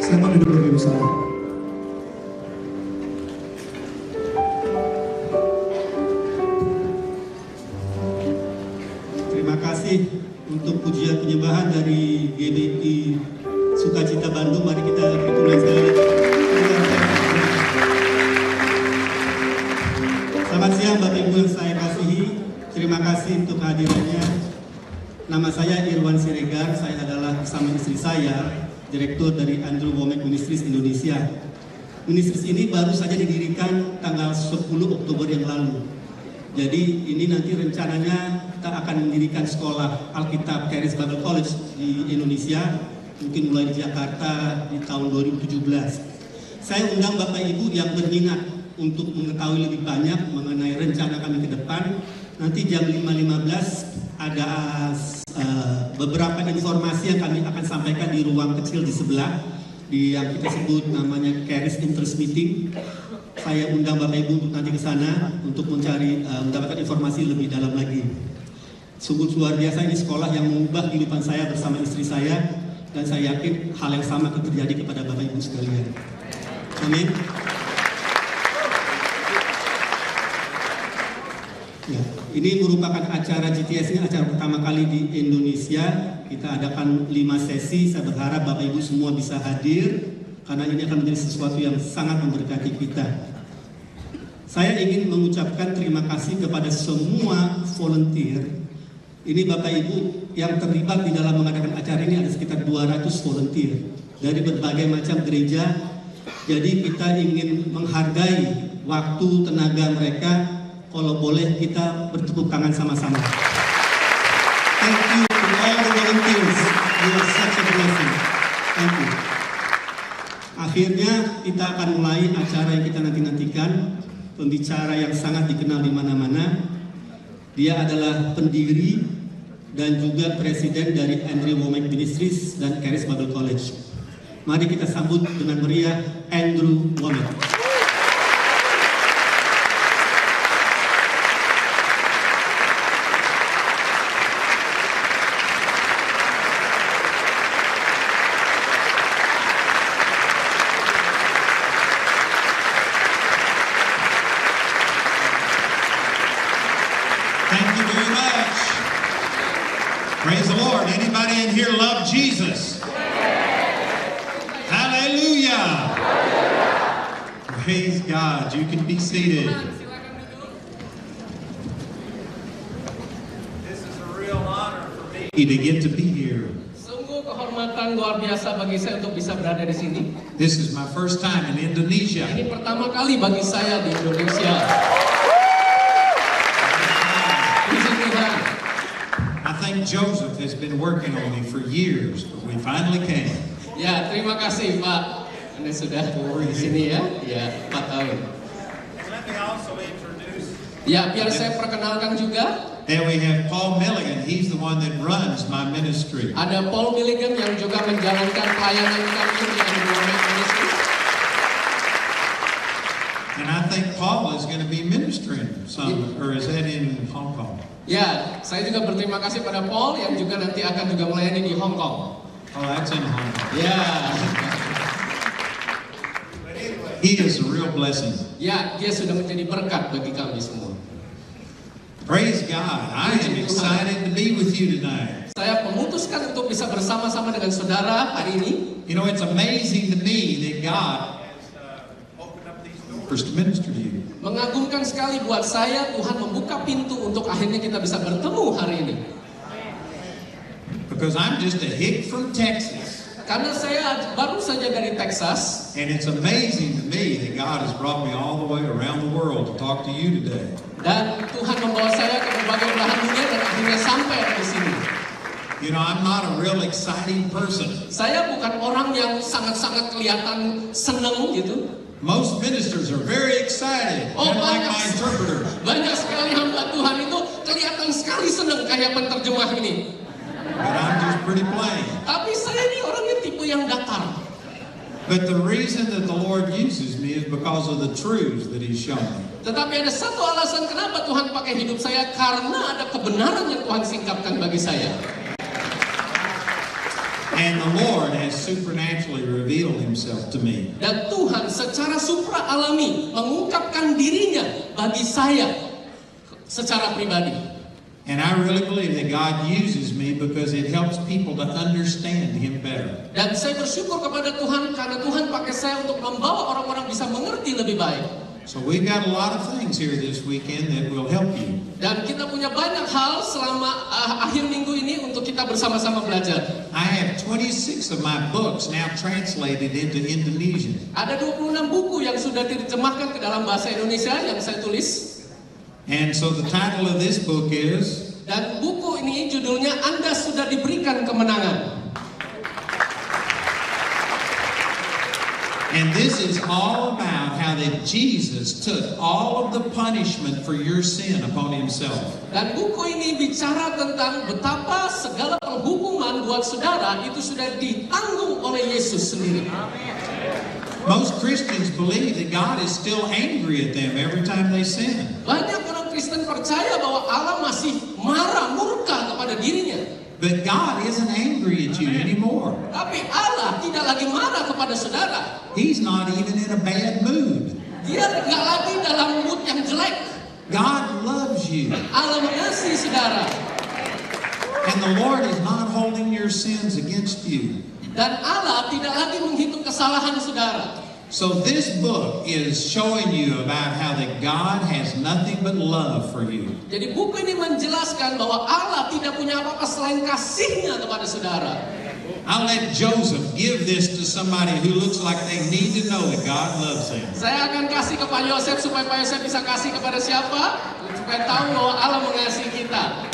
Selamat duduk Bapak Ibu semua. Terima kasih untuk pujian penyembahan dari GBI Sukacita Bandung. Mari kita mulai sekali. Selamat siang Bapak Ibu yang saya kasihi. Terima kasih untuk kehadirannya. Nama saya Irwan Siregar. Saya adalah bersama istri saya Direktur dari Andrew Womack Ministries Indonesia. Ministries ini baru saja didirikan tanggal 10 Oktober yang lalu. Jadi ini nanti rencananya kita akan mendirikan sekolah Alkitab Charis Bible College di Indonesia, mungkin mulai di Jakarta di tahun 2017. Saya undang Bapak Ibu yang berminat untuk mengetahui lebih banyak mengenai rencana kami ke depan. Nanti jam 5.15 ada beberapa informasi yang kami akan sampaikan di ruang kecil di sebelah, yang kita sebut namanya Charis Interest Meeting. Saya undang Bapak Ibu untuk nanti ke sana untuk mendapatkan informasi lebih dalam lagi. Sungguh luar biasa, ini sekolah yang mengubah kehidupan saya bersama istri saya, dan saya yakin hal yang sama akan terjadi kepada Bapak Ibu sekalian. Amin. Ya, ini merupakan acara GTS, ini acara pertama kali di Indonesia. Kita adakan 5 sesi. Saya berharap Bapak Ibu semua bisa hadir, karena ini akan menjadi sesuatu yang sangat memberkati kita. Saya ingin mengucapkan terima kasih kepada semua volunteer. Ini Bapak Ibu yang terlibat di dalam mengadakan acara ini ada sekitar 200 volunteer dari berbagai macam gereja. Jadi kita ingin menghargai waktu, tenaga mereka. Kalau boleh kita bertepuk tangan sama-sama. Thank you to all the volunteers. You are such a blessing. Thank you. Akhirnya kita akan mulai acara yang kita nanti-nantikan. Pembicara yang sangat dikenal di mana-mana. Dia adalah pendiri dan juga presiden dari Andrew Womack Ministries dan Charis Bible College. Mari kita sambut dengan meriah Andrew Womack. Thank you very much. Praise the Lord. Anybody in here love Jesus? Hallelujah. Praise God. You can be seated. This is a real honor for me to get to be here. Sungguh kehormatan luar biasa bagi saya untuk bisa berada di sini. This is my first time in Indonesia. Ini pertama kali bagi saya di Indonesia. I think Joseph has been working on me for years, but we finally came. Ya, terima kasih Pak. Anda sudah di sini ya? Ya, 4 tahun. Let me also introduce. Ya, biar saya perkenalkan juga. Then we have Paul Milligan. He's the one that runs my ministry. Ada Paul Milligan yang juga menjalankan pelayanan kami di Andrew Womack Ministries. And I think Paul is going to be ministering some, or is that in Hong Kong? Ya, saya juga berterima kasih pada Paul yang juga nanti akan juga melayani di Hong Kong. Oh, that's in Hong Kong. Ya. He is a real blessing. Ya, dia sudah menjadi berkat bagi kami semua. Praise God. I am excited to be with you tonight. Saya memutuskan untuk bisa bersama-sama dengan saudara hari ini. You know, it's amazing to me that God has opened up these doors to minister to you. Mengagumkan sekali buat saya, Tuhan membuka pintu untuk akhirnya kita bisa bertemu hari ini. Because I'm just a hick from Texas. Karena saya baru saja dari Texas. And it's amazing to me that God has brought me all the way around the world to talk to you today. Dan Tuhan membawa saya ke berbagai belahan dunia dan akhirnya sampai di sini. You know, I'm not a real exciting person. Saya bukan orang yang sangat-sangat kelihatan seneng gitu. Most ministers are very excited, kind of like my interpreter. Banyak sekali hamba Tuhan itu kelihatan sekali seneng kayak penterjemah ini. But I'm just pretty plain. Tapi saya ini orangnya tipe yang datar. But the reason that the Lord uses me is because of the truths that He's shown me. Tetapi ada satu alasan kenapa Tuhan pakai hidup saya, karena ada kebenaran yang Tuhan singkapkan bagi saya. And the Lord has supernaturally revealed himself to me. Dan Tuhan secara supra alami mengungkapkan dirinya bagi saya secara pribadi. And I really believe that God uses me because it helps people to understand him better. Dan saya bersyukur kepada Tuhan karena Tuhan pakai saya untuk membawa orang-orang bisa mengerti lebih baik. So we've got a lot of things here this weekend that will help you. Dan kita punya banyak hal selama akhir minggu ini untuk kita bersama-sama belajar. I have 26 of my books now translated into Indonesian. Ada 26 buku yang sudah diterjemahkan ke dalam bahasa Indonesia yang saya tulis. And so the title of this book is, Dan buku ini judulnya Anda Sudah Diberikan Kemenangan. and this is all about how that Jesus took all of the punishment for your sin upon himself. Dan buku ini bicara tentang betapa segala penghukuman buat saudara itu sudah ditanggung oleh Yesus sendiri. Most Christians believe that God is still angry at them every time they sin. Banyak orang Kristen percaya bahwa Allah masih marah, murka kepada dirinya. But God isn't angry at you anymore. Tapi Allah tidak lagi marah kepada saudara. He's not even in a bad mood. Dia nggak lagi dalam mood yang jelek. God loves you. Allah mengasihi saudara. And the Lord is not holding your sins against you. Dan Allah tidak lagi menghitung kesalahan saudara. So this book is showing you about how that God has nothing but love for you. Jadi buku ini menjelaskan bahwa Allah tidak punya apa-apa selain kasihnya kepada saudara. I'll let Joseph give this to somebody who looks like they need to know that God loves them. Saya akan kasih ke Pak Yosef supaya Pak Yosef bisa kasih kepada siapa? Supaya tahu bahwa Allah mengasihi kita.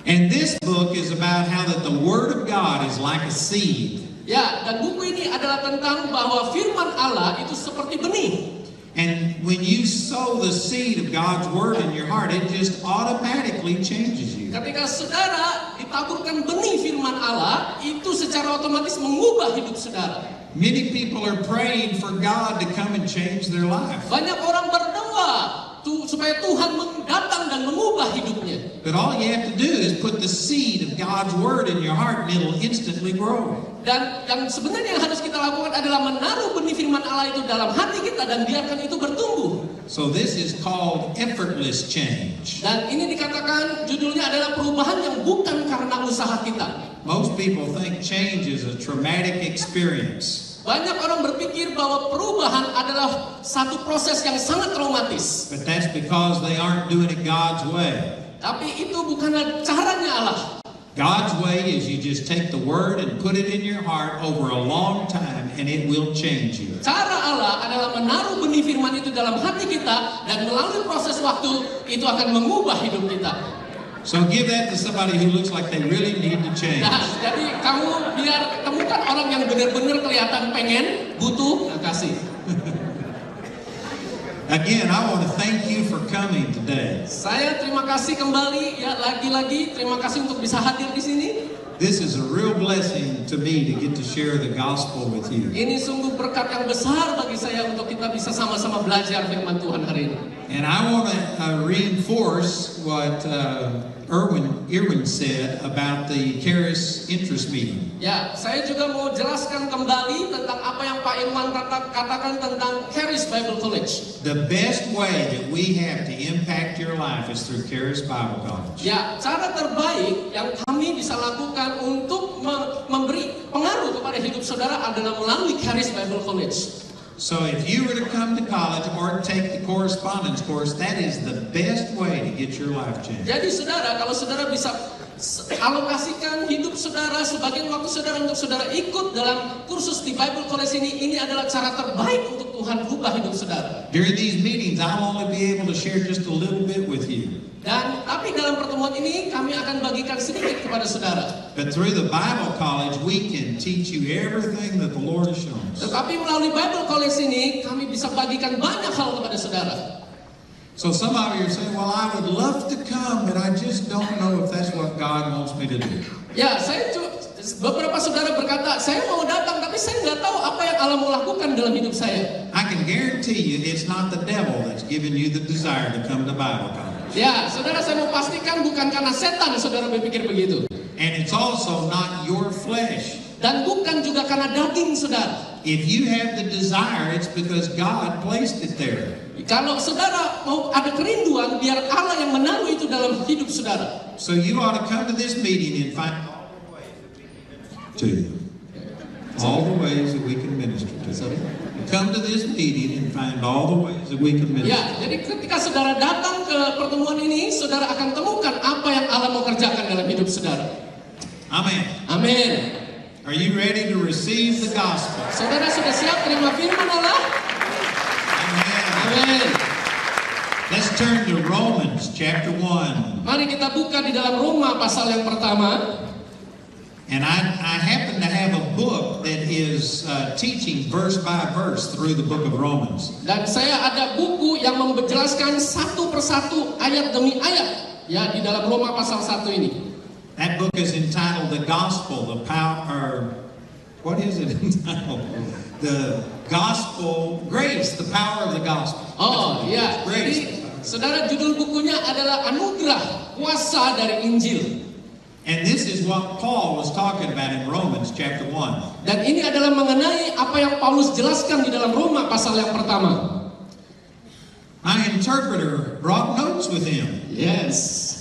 And this book is about how that the Word of God is like a seed. Ya, dan buku ini adalah tentang bahwa firman Allah itu seperti benih. And when you sow the seed of God's Word in your heart, it just automatically changes you. Ketika saudara ditaburkan benih firman Allah, itu secara otomatis mengubah hidup saudara. Many people are praying for God to come and change their life. Banyak orang berdoa supaya Tuhan datang dan mengubah hidupnya. But all you have to do is put the seed of God's Word in your heart and it'll instantly grow. Dan yang sebenarnya yang harus kita lakukan adalah menaruh benih firman Allah itu dalam hati kita dan biarkan itu bertumbuh. So this is called effortless change. Dan ini dikatakan judulnya adalah perubahan yang bukan karena usaha kita. Most people think change is a traumatic experience. Banyak orang berpikir bahwa perubahan adalah satu proses yang sangat traumatis. But that's because they aren't doing it God's way. Tapi itu bukanlah caranya Allah. God's way is you just take the Word and put it in your heart over a long time and it will change you. Cara Allah adalah menaruh benih firman itu dalam hati kita dan melalui proses waktu itu akan mengubah hidup kita. So give that to somebody who looks like they really need to change. Nah, jadi kamu biar temukan orang yang benar-benar kelihatan pengen, butuh, kasih. Again, I want to thank you for coming today. Saya terima kasih kembali ya lagi-lagi terima kasih untuk bisa hadir di sini. This is a real blessing to me to get to share the gospel with you. Ini sungguh berkat yang besar bagi saya untuk kita bisa sama-sama belajar firman Tuhan hari ini. And I want to reinforce what Irwin said about the Charis interest meeting. Ya, saya juga mau jelaskan kembali tentang apa yang Pak Irwan katakan tentang Charis Bible College. The best way that we have to impact your life is through Charis Bible College. Ya, cara terbaik yang kami bisa lakukan untuk memberi pengaruh kepada hidup saudara adalah melalui Charis Bible College. So if you were to come to college or take the correspondence course, that is the best way to get your life changed. Jadi saudara, kalau saudara bisa alokasikan hidup saudara sebagian waktu saudara untuk saudara ikut dalam kursus di Bible College ini adalah cara terbaik untuk Tuhan ubah hidup saudara. During these meetings, I'll only be able to share just a little bit with you. Dan tapi dalam pertemuan ini kami akan bagikan sedikit kepada saudara. But through the Bible College, we can teach you everything that the Lord has shown us. Tetapi melalui Bible College ini kami bisa bagikan banyak hal kepada saudara. So some of you are saying, well, I would love to come, but I just don't know if that's what God wants me to do. Ya, beberapa saudara berkata, saya mau datang, tapi saya nggak tahu apa yang Allah mau lakukan dalam hidup saya. I can guarantee you it's not the devil that's giving you the desire to come to Bible college. Ya, saudara saya mau pastikan bukan karena setan saudara berpikir begitu. And it's also not your flesh. Dan bukan juga karena daging, saudara. If you have the desire, it's because God placed it there. Kalau saudara mau ada kerinduan, biar Allah yang menaruh itu dalam hidup saudara. So you ought to come to this meeting and find all the ways that we can minister to you. All the ways that we can minister to you. Sorry. Come to this meeting and find all the ways that we can minister. Ya, jadi ketika saudara datang ke pertemuan ini, saudara akan temukan apa yang Allah mau kerjakan dalam hidup saudara. Amen. Amin. Are you ready to receive the gospel? Saudara sudah siap terima firman Allah? Amen. Amin. Let's turn to Romans chapter 1. Mari kita buka di dalam Roma pasal yang pertama. And I happen to have a book that is teaching verse by verse through the book of Romans. Dan saya ada buku yang menjelaskan satu persatu ayat demi ayat ya di dalam Roma pasal 1 ini. That book is entitled The Gospel, the Power, what is it entitled? The Gospel, Grace, the Power of the Gospel. Oh ya, jadi saudara judul bukunya adalah Anugerah Kuasa dari Injil. And this is what Paul was talking about in Romans chapter 1. Dan ini adalah mengenai apa yang Paulus jelaskan di dalam Roma pasal yang pertama. My interpreter brought notes with him. Yes.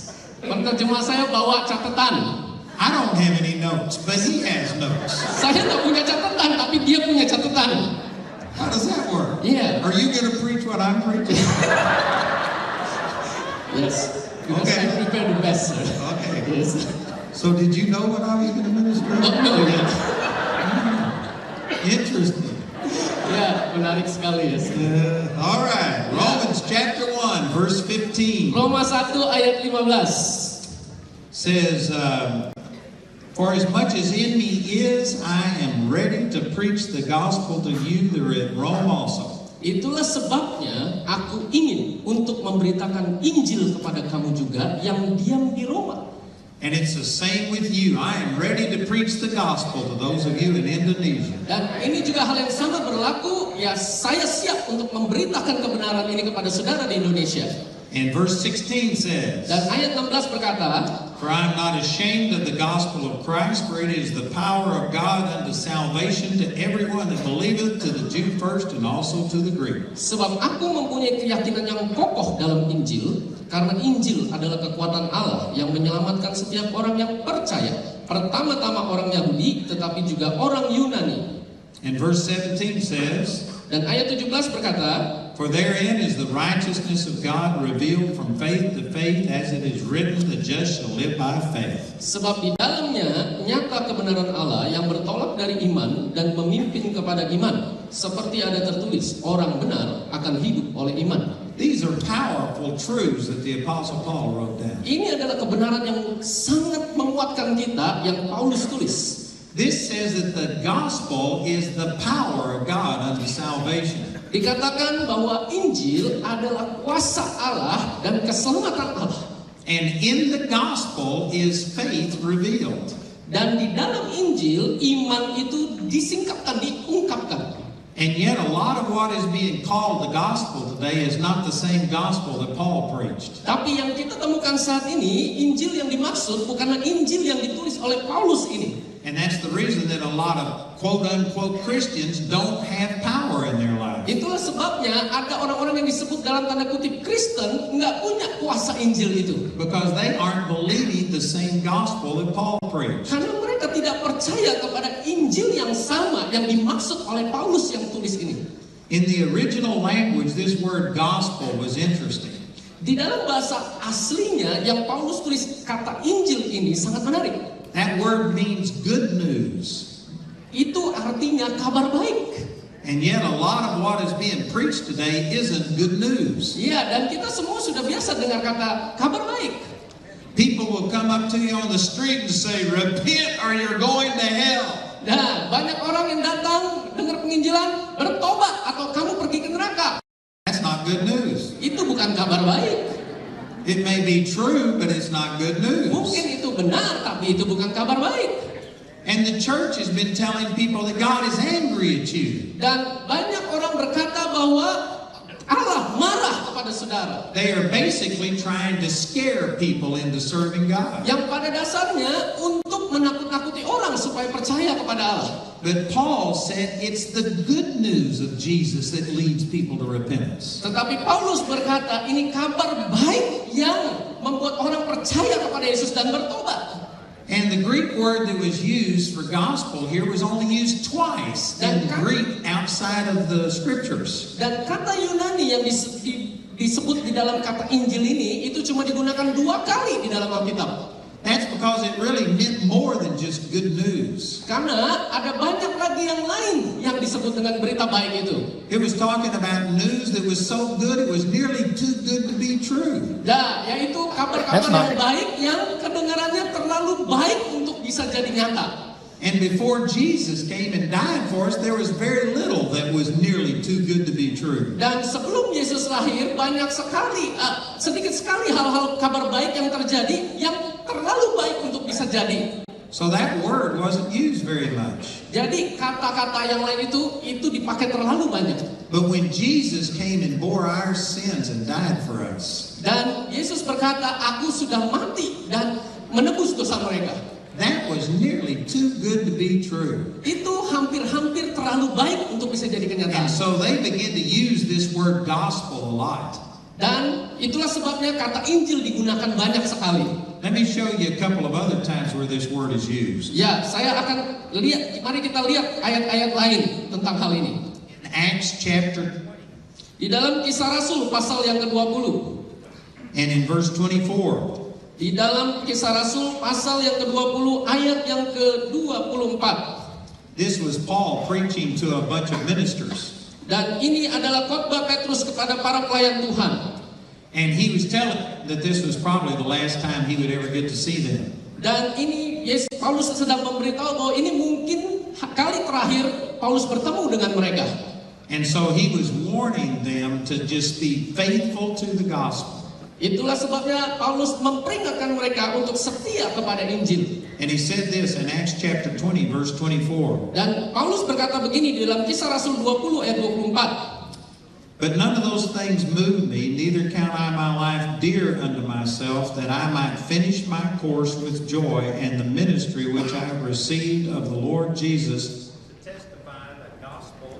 Penerjemah saya bawa catatan. I don't have any notes, but he has notes. Saya nggak punya catatan, tapi dia punya catatan. How does that work? Yeah. Are you going to preach what I'm preaching? Yes. Because Okay. I prepare the best, sir. Okay. Yes. So did you know what I was going to minister? Oh, no, yes. Interesting. Ya, menarik sekali ya. All right. Romans chapter 1, verse 15 Roma 1 ayat 15. says, For as much as in me is, I am ready to preach the gospel to you that are at Rome also. Itulah sebabnya aku ingin untuk memberitakan Injil kepada kamu juga yang diam di Roma. And it's the same with you. I am ready to preach the gospel to those of you in Indonesia. Dan ini juga hal yang sama berlaku, ya saya siap untuk memberitakan kebenaran ini kepada saudara di Indonesia. And verse 16 says, Dan ayat 16 berkata, For I am not ashamed of the gospel of Christ, for it is the power of God unto salvation to everyone that believeth, to the Jew first and also to the Greek. sebab aku mempunyai keyakinan yang kokoh dalam Injil, karena Injil adalah kekuatan Allah yang menyelamatkan setiap orang yang percaya, pertama-tama orang Yahudi, tetapi juga orang Yunani. And verse 17 says, Dan ayat 17 berkata, For therein is the righteousness of God revealed from faith to faith, as it is written, the just shall live by faith. sebab di dalamnya nyata kebenaran Allah yang bertolak dari iman dan memimpin kepada iman, seperti ada tertulis, orang benar akan hidup oleh iman. These are powerful truths that the Apostle Paul wrote down. Ini adalah kebenaran yang sangat menguatkan kita yang Paulus tulis. This says that the gospel is the power of God unto salvation. Dikatakan bahwa Injil adalah kuasa Allah dan keselamatan Allah. And in the gospel is faith revealed. Dan di dalam Injil, iman itu disingkapkan, diungkapkan. And yet a lot of what is being called the gospel today is not the same gospel that Paul preached. Tapi yang kita temukan saat ini, Injil yang dimaksud bukanlah Injil yang ditulis oleh Paulus ini. And that's the reason that a lot of quote-unquote Christians don't have power in their lives. Itulah sebabnya ada orang-orang yang disebut dalam tanda kutip Kristen nggak punya kuasa Injil itu. Because they aren't believing the same gospel that Paul preached. Karena mereka tidak percaya kepada Injil yang sama yang dimaksud oleh Paulus yang tulis ini. In the original language, this word gospel was interesting. Di dalam bahasa aslinya yang Paulus tulis kata Injil ini sangat menarik. That word means good news. Itu artinya kabar baik. And yet a lot of what is being preached today isn't good news. Iya, dan kita semua sudah biasa dengar kata kabar baik. People will come up to you on the street and say, repent or you're going to hell. Nah, banyak orang yang datang dengar penginjilan, bertobat atau kamu pergi ke neraka. That's not good news. Itu bukan kabar baik. It may be true, but it's not good news. Mungkin itu benar, tapi itu bukan kabar baik. And the church has been telling people that God is angry at you. Dan banyak orang berkata bahwa Allah marah kepada saudara. They are basically trying to scare people into serving God. Yang pada dasarnya untuk menakut-nakuti orang supaya percaya kepada Allah. But Paul said it's the good news of Jesus that leads people to repentance. Tetapi Paulus berkata, ini kabar baik yang membuat orang percaya kepada Yesus dan bertobat. And the Greek word that was used for gospel here was only used twice in Greek outside of the scriptures. Dan kata Yunani yang disebut di dalam kata Injil ini itu cuma digunakan 2 kali di dalam Alkitab. That's because it really meant more than just good news. Karena ada banyak lagi yang lain yang disebut dengan berita baik itu. It was talking about news that was so good it was nearly too good to be true. Nah, yaitu kabar-kabar yang baik yang kedengarannya terlalu baik untuk bisa jadi nyata. And before Jesus came and died for us, there was very little that was nearly too good to be true. Dan sebelum Yesus lahir, banyak sekali, sedikit sekali hal-hal kabar baik yang terjadi yang terlalu baik untuk bisa jadi. So that word wasn't used very much. Jadi kata-kata yang lain itu dipakai terlalu banyak. But when Jesus came and bore our sins and died for us, dan Yesus berkata, aku sudah mati dan menebus dosa mereka. That was nearly too good to be true. Itu hampir-hampir terlalu baik untuk bisa jadi kenyataan. And so they begin to use this word gospel a lot. Dan itulah sebabnya kata Injil digunakan banyak sekali. Let me show you a couple of other times where this word is used. Ya, saya akan lihat, mari kita lihat ayat-ayat lain tentang hal ini. Acts chapter, di dalam Kisah Rasul pasal yang ke-20. And in verse 24. Di dalam Kisah Rasul pasal yang ke-20 ayat yang ke-24. This was Paul preaching to a bunch of ministers. Dan ini adalah khotbah Petrus kepada para pelayan Tuhan. And he was telling that this was probably the last time he would ever get to see them. Dan ini Paulus sedang memberitahu bahwa ini mungkin kali terakhir Paulus bertemu dengan mereka. And so he was warning them to just be faithful to the gospel. Itulah sebabnya Paulus memperingatkan mereka untuk setia kepada Injil. And he said this in Acts chapter 20 verse 24. Dan Paulus berkata begini di dalam Kisah Rasul 20 ayat 24. But none of those things move me, neither count I my life dear unto myself, that I might finish my course with joy and the ministry which I have received of the Lord Jesus,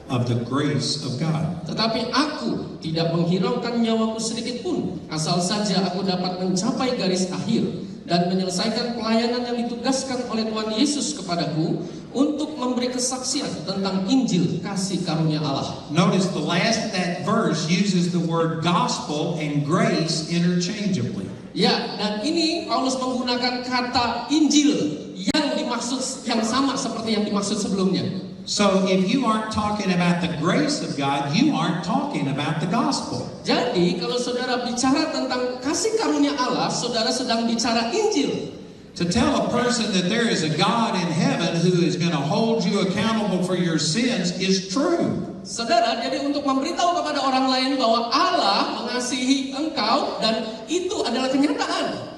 of the grace of God. Tetapi aku tidak menghiraukan nyawaku sedikit pun, asal saja aku dapat mencapai garis akhir dan menyelesaikan pelayanan yang ditugaskan oleh Tuhan Yesus kepadaku untuk memberi kesaksian tentang Injil kasih karunia Allah. Notice the last of that verse uses the word gospel and grace interchangeably. Ya, dan ini Paulus menggunakan kata Injil yang dimaksud yang sama seperti yang dimaksud sebelumnya. So if you aren't talking about the grace of God, you aren't talking about the gospel. Jadi kalau saudara bicara tentang kasih karunia Allah, saudara sedang bicara Injil. To tell a person that there is a God in heaven who is going to hold you accountable for your sins is true. Saudara, jadi untuk memberitahu kepada orang lain bahwa Allah mengasihi engkau dan itu adalah kenyataan.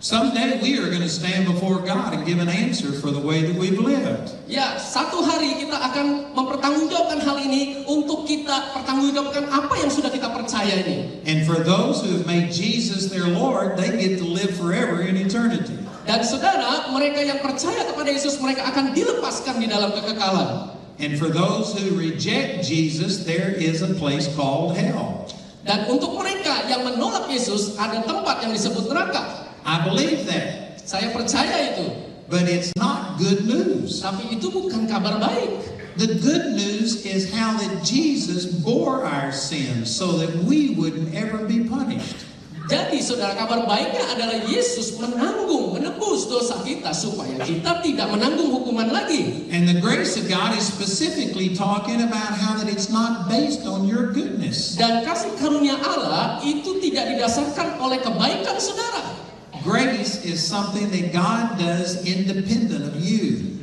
Someday we are going to stand before God and give an answer for the way that we've lived. Ya, satu hari kita akan mempertanggungjawabkan hal ini untuk kita pertanggungjawabkan apa yang sudah kita percaya ini. And for those who have made Jesus their Lord, they get to live forever in eternity. Dan saudara, mereka yang percaya kepada Yesus, mereka akan dilepaskan di dalam kekekalan. And for those who reject Jesus, there is a place called hell. Dan untuk mereka yang menolak Yesus, ada tempat yang disebut neraka. I believe that. Saya percaya itu. But it's not good news. Tapi itu bukan kabar baik. The good news is how that Jesus bore our sins so that we wouldn't ever be punished. Jadi saudara, kabar baiknya adalah Yesus menebus dosa kita supaya kita tidak menanggung hukuman lagi. And the grace of God is specifically talking about how that it's not based on your goodness. Dan kasih karunia Allah itu tidak didasarkan oleh kebaikan saudara. Grace is something that God does independent of you.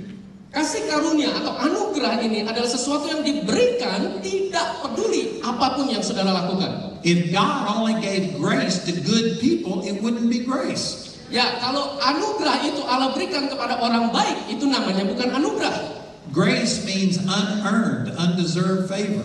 Kasih karunia atau anugerah ini adalah sesuatu yang diberikan tidak peduli apapun yang saudara lakukan. If God only gave grace to good people, it wouldn't be grace. Ya, kalau anugerah itu Allah berikan kepada orang baik, itu namanya bukan anugerah. Grace means unearned, undeserved favor.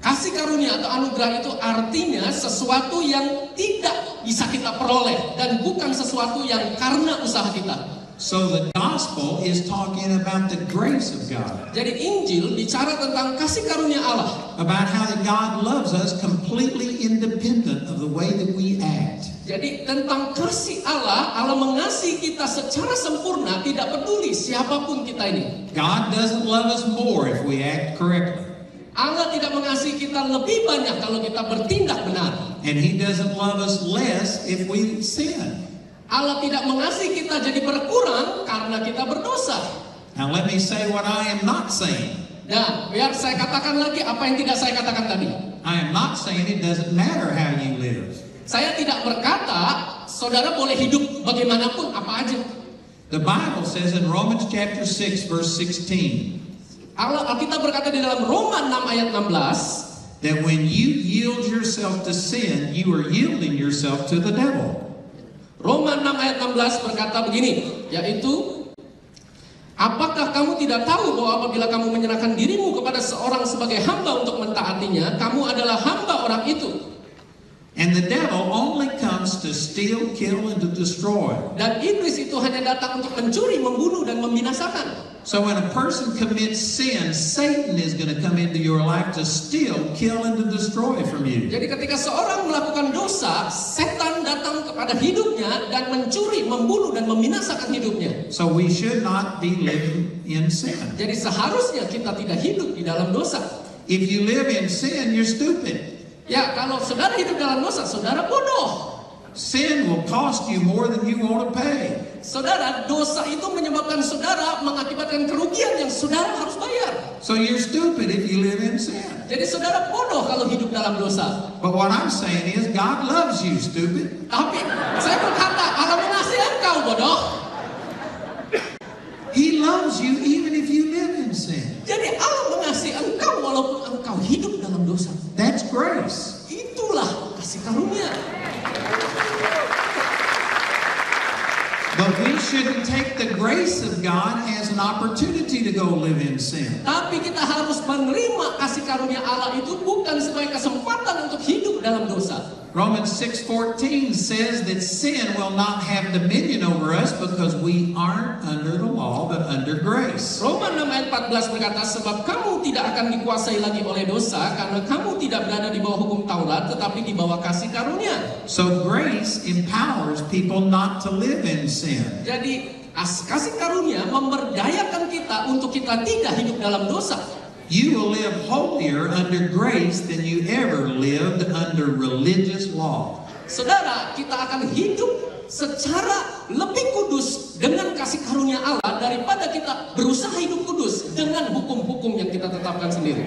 Kasih karunia atau anugerah itu artinya sesuatu yang tidak bisa kita peroleh dan bukan sesuatu yang karena usaha kita. So the gospel is talking about the grace of God, Jadi Injil bicara tentang kasih karunia Allah. about how that God loves us completely independent of the way that we act. Jadi tentang kasih Allah, Allah mengasihi kita secara sempurna, tidak peduli siapapun kita ini. God doesn't love us more if we act correctly. Allah tidak mengasihi kita lebih banyak kalau kita bertindak benar. And He doesn't love us less if we sin. Allah tidak mengasihi kita jadi berkurang karena kita berdosa. Now let me say what I am not saying. Nah, biar saya katakan lagi apa yang tidak saya katakan tadi. I am not saying it doesn't matter how you live. Saya tidak berkata saudara boleh hidup bagaimanapun apa aja. The Bible says in Romans chapter 6 verse 16 Alkitab berkata di dalam Roma 6 ayat 16 that when you yield yourself to sin, you are yielding yourself to the devil. Roma 6 ayat 16 berkata begini, yaitu apakah kamu tidak tahu bahwa apabila kamu menyerahkan dirimu kepada seorang sebagai hamba untuk mentaatinya, kamu adalah hamba orang itu. And the devil only comes to steal, kill, and to destroy. Dan iblis itu hanya datang untuk mencuri, membunuh, dan membinasakan. So when a person commits sin, Satan is going to come into your life to steal, kill, and to destroy from you. Jadi ketika seorang melakukan dosa, setan datang kepada hidupnya dan mencuri, membunuh, dan membinasakan hidupnya. So we should not be living in sin. Jadi seharusnya kita tidak hidup di dalam dosa. If you live in sin, you're stupid. Ya, kalau saudara hidup dalam dosa, saudara bodoh. Sin will cost you more than you want to pay. Saudara, dosa itu menyebabkan saudara mengakibatkan kerugian yang saudara harus bayar. So you're stupid if you live in sin. Jadi saudara bodoh kalau hidup dalam dosa. But what I'm saying is God loves you, stupid. Tapi saya berkata, Allah mengasihi engkau bodoh. He loves you even if you live in sin. Jadi Allah mengasihi engkau walaupun engkau hidup dalam dosa. That's grace. Itulah kasih karunia. But we shouldn't take the grace of God as an opportunity to go live in sin. Tapi kita harus menerima kasih karunia Allah itu bukan sebagai kesempatan untuk hidup dalam dosa. Romans 6:14 says that sin will not have dominion over us because we aren't under the law but under grace. Roma 6 ayat 14 berkata, sebab kamu tidak akan dikuasai lagi oleh dosa karena kamu tidak berada di bawah hukum Taurat tetapi di bawah kasih karunia. So grace empowers people not to live in sin. Jadi kasih karunia memberdayakan kita untuk kita tidak hidup dalam dosa. You will live holier under grace than you ever lived under religious law. Saudara, kita akan hidup secara lebih kudus dengan kasih karunia Allah daripada kita berusaha hidup kudus dengan hukum-hukum yang kita tetapkan sendiri.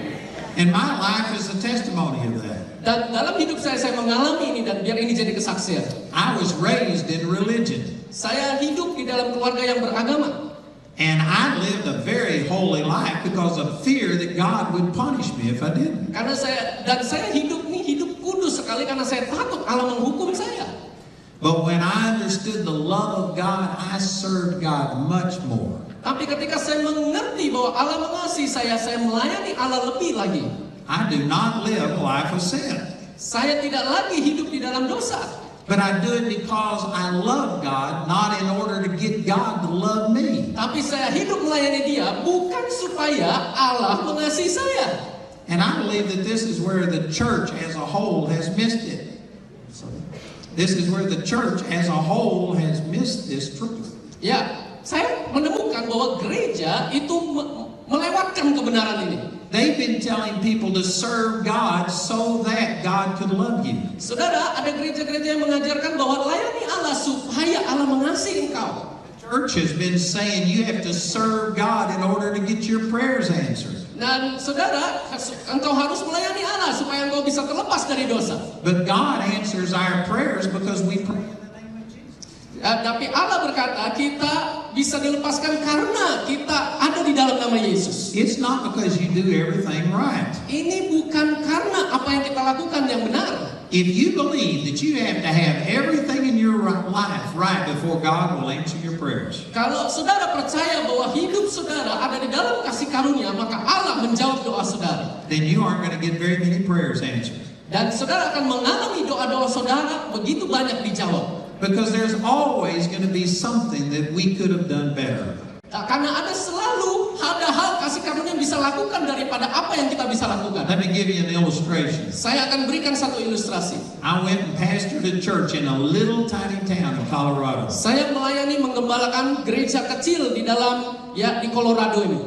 And my life is a testimony of that. Dan dalam hidup saya mengalami ini dan biar ini jadi kesaksian. I was raised in religion. Saya hidup di dalam keluarga yang beragama. And I lived a very holy life because of fear that God would punish me if I didn't. Karena saya hidup kudus sekali karena saya takut Allah menghukum saya. But when I understood the love of God, I served God much more. Tapi ketika saya mengerti bahwa Allah mengasihi saya melayani Allah lebih lagi. I do not live a life of sin. Saya tidak lagi hidup di dalam dosa. But I do it because I love God, not in order to get God to love me. Tapi saya hidup melayani Dia bukan supaya Allah mengasihi saya. And I believe that this is where the church as a whole has missed it. This is where the church as a whole has missed this truth. Ya, saya menemukan bahwa gereja itu melewatkan kebenaran ini. They've been telling people to serve God so that God could love you. Saudara, ada gereja-gereja yang mengajarkan bahwa layani Allah supaya Allah mengasihi engkau. Church has been saying you have to serve God in order to get your prayers answered. Dan saudara, engkau harus melayani Allah supaya engkau bisa terlepas dari dosa. But God answers our prayers because we pray. Tapi Allah berkata kita bisa dilepaskan karena kita ada di dalam nama Yesus. It's not because you do everything right. Ini bukan karena apa yang kita lakukan yang benar. If you believe that you have to have everything in your life right before God will answer your prayers. Kalau saudara percaya bahwa hidup saudara ada di dalam kasih karunia, maka Allah menjawab doa saudara. Then you aren't going to get very many prayers answered. Dan saudara akan mengalami doa-doa saudara begitu banyak dijawab. Because there's always going to be something that we could have done better. Karena selalu ada hal kasih karunia yang bisa lakukan daripada apa yang kita bisa lakukan. Let me give you an illustration. Saya akan berikan satu ilustrasi. I went and pastored a church in a little tiny town in Colorado. Saya melayani menggembalakan gereja kecil di Colorado ini.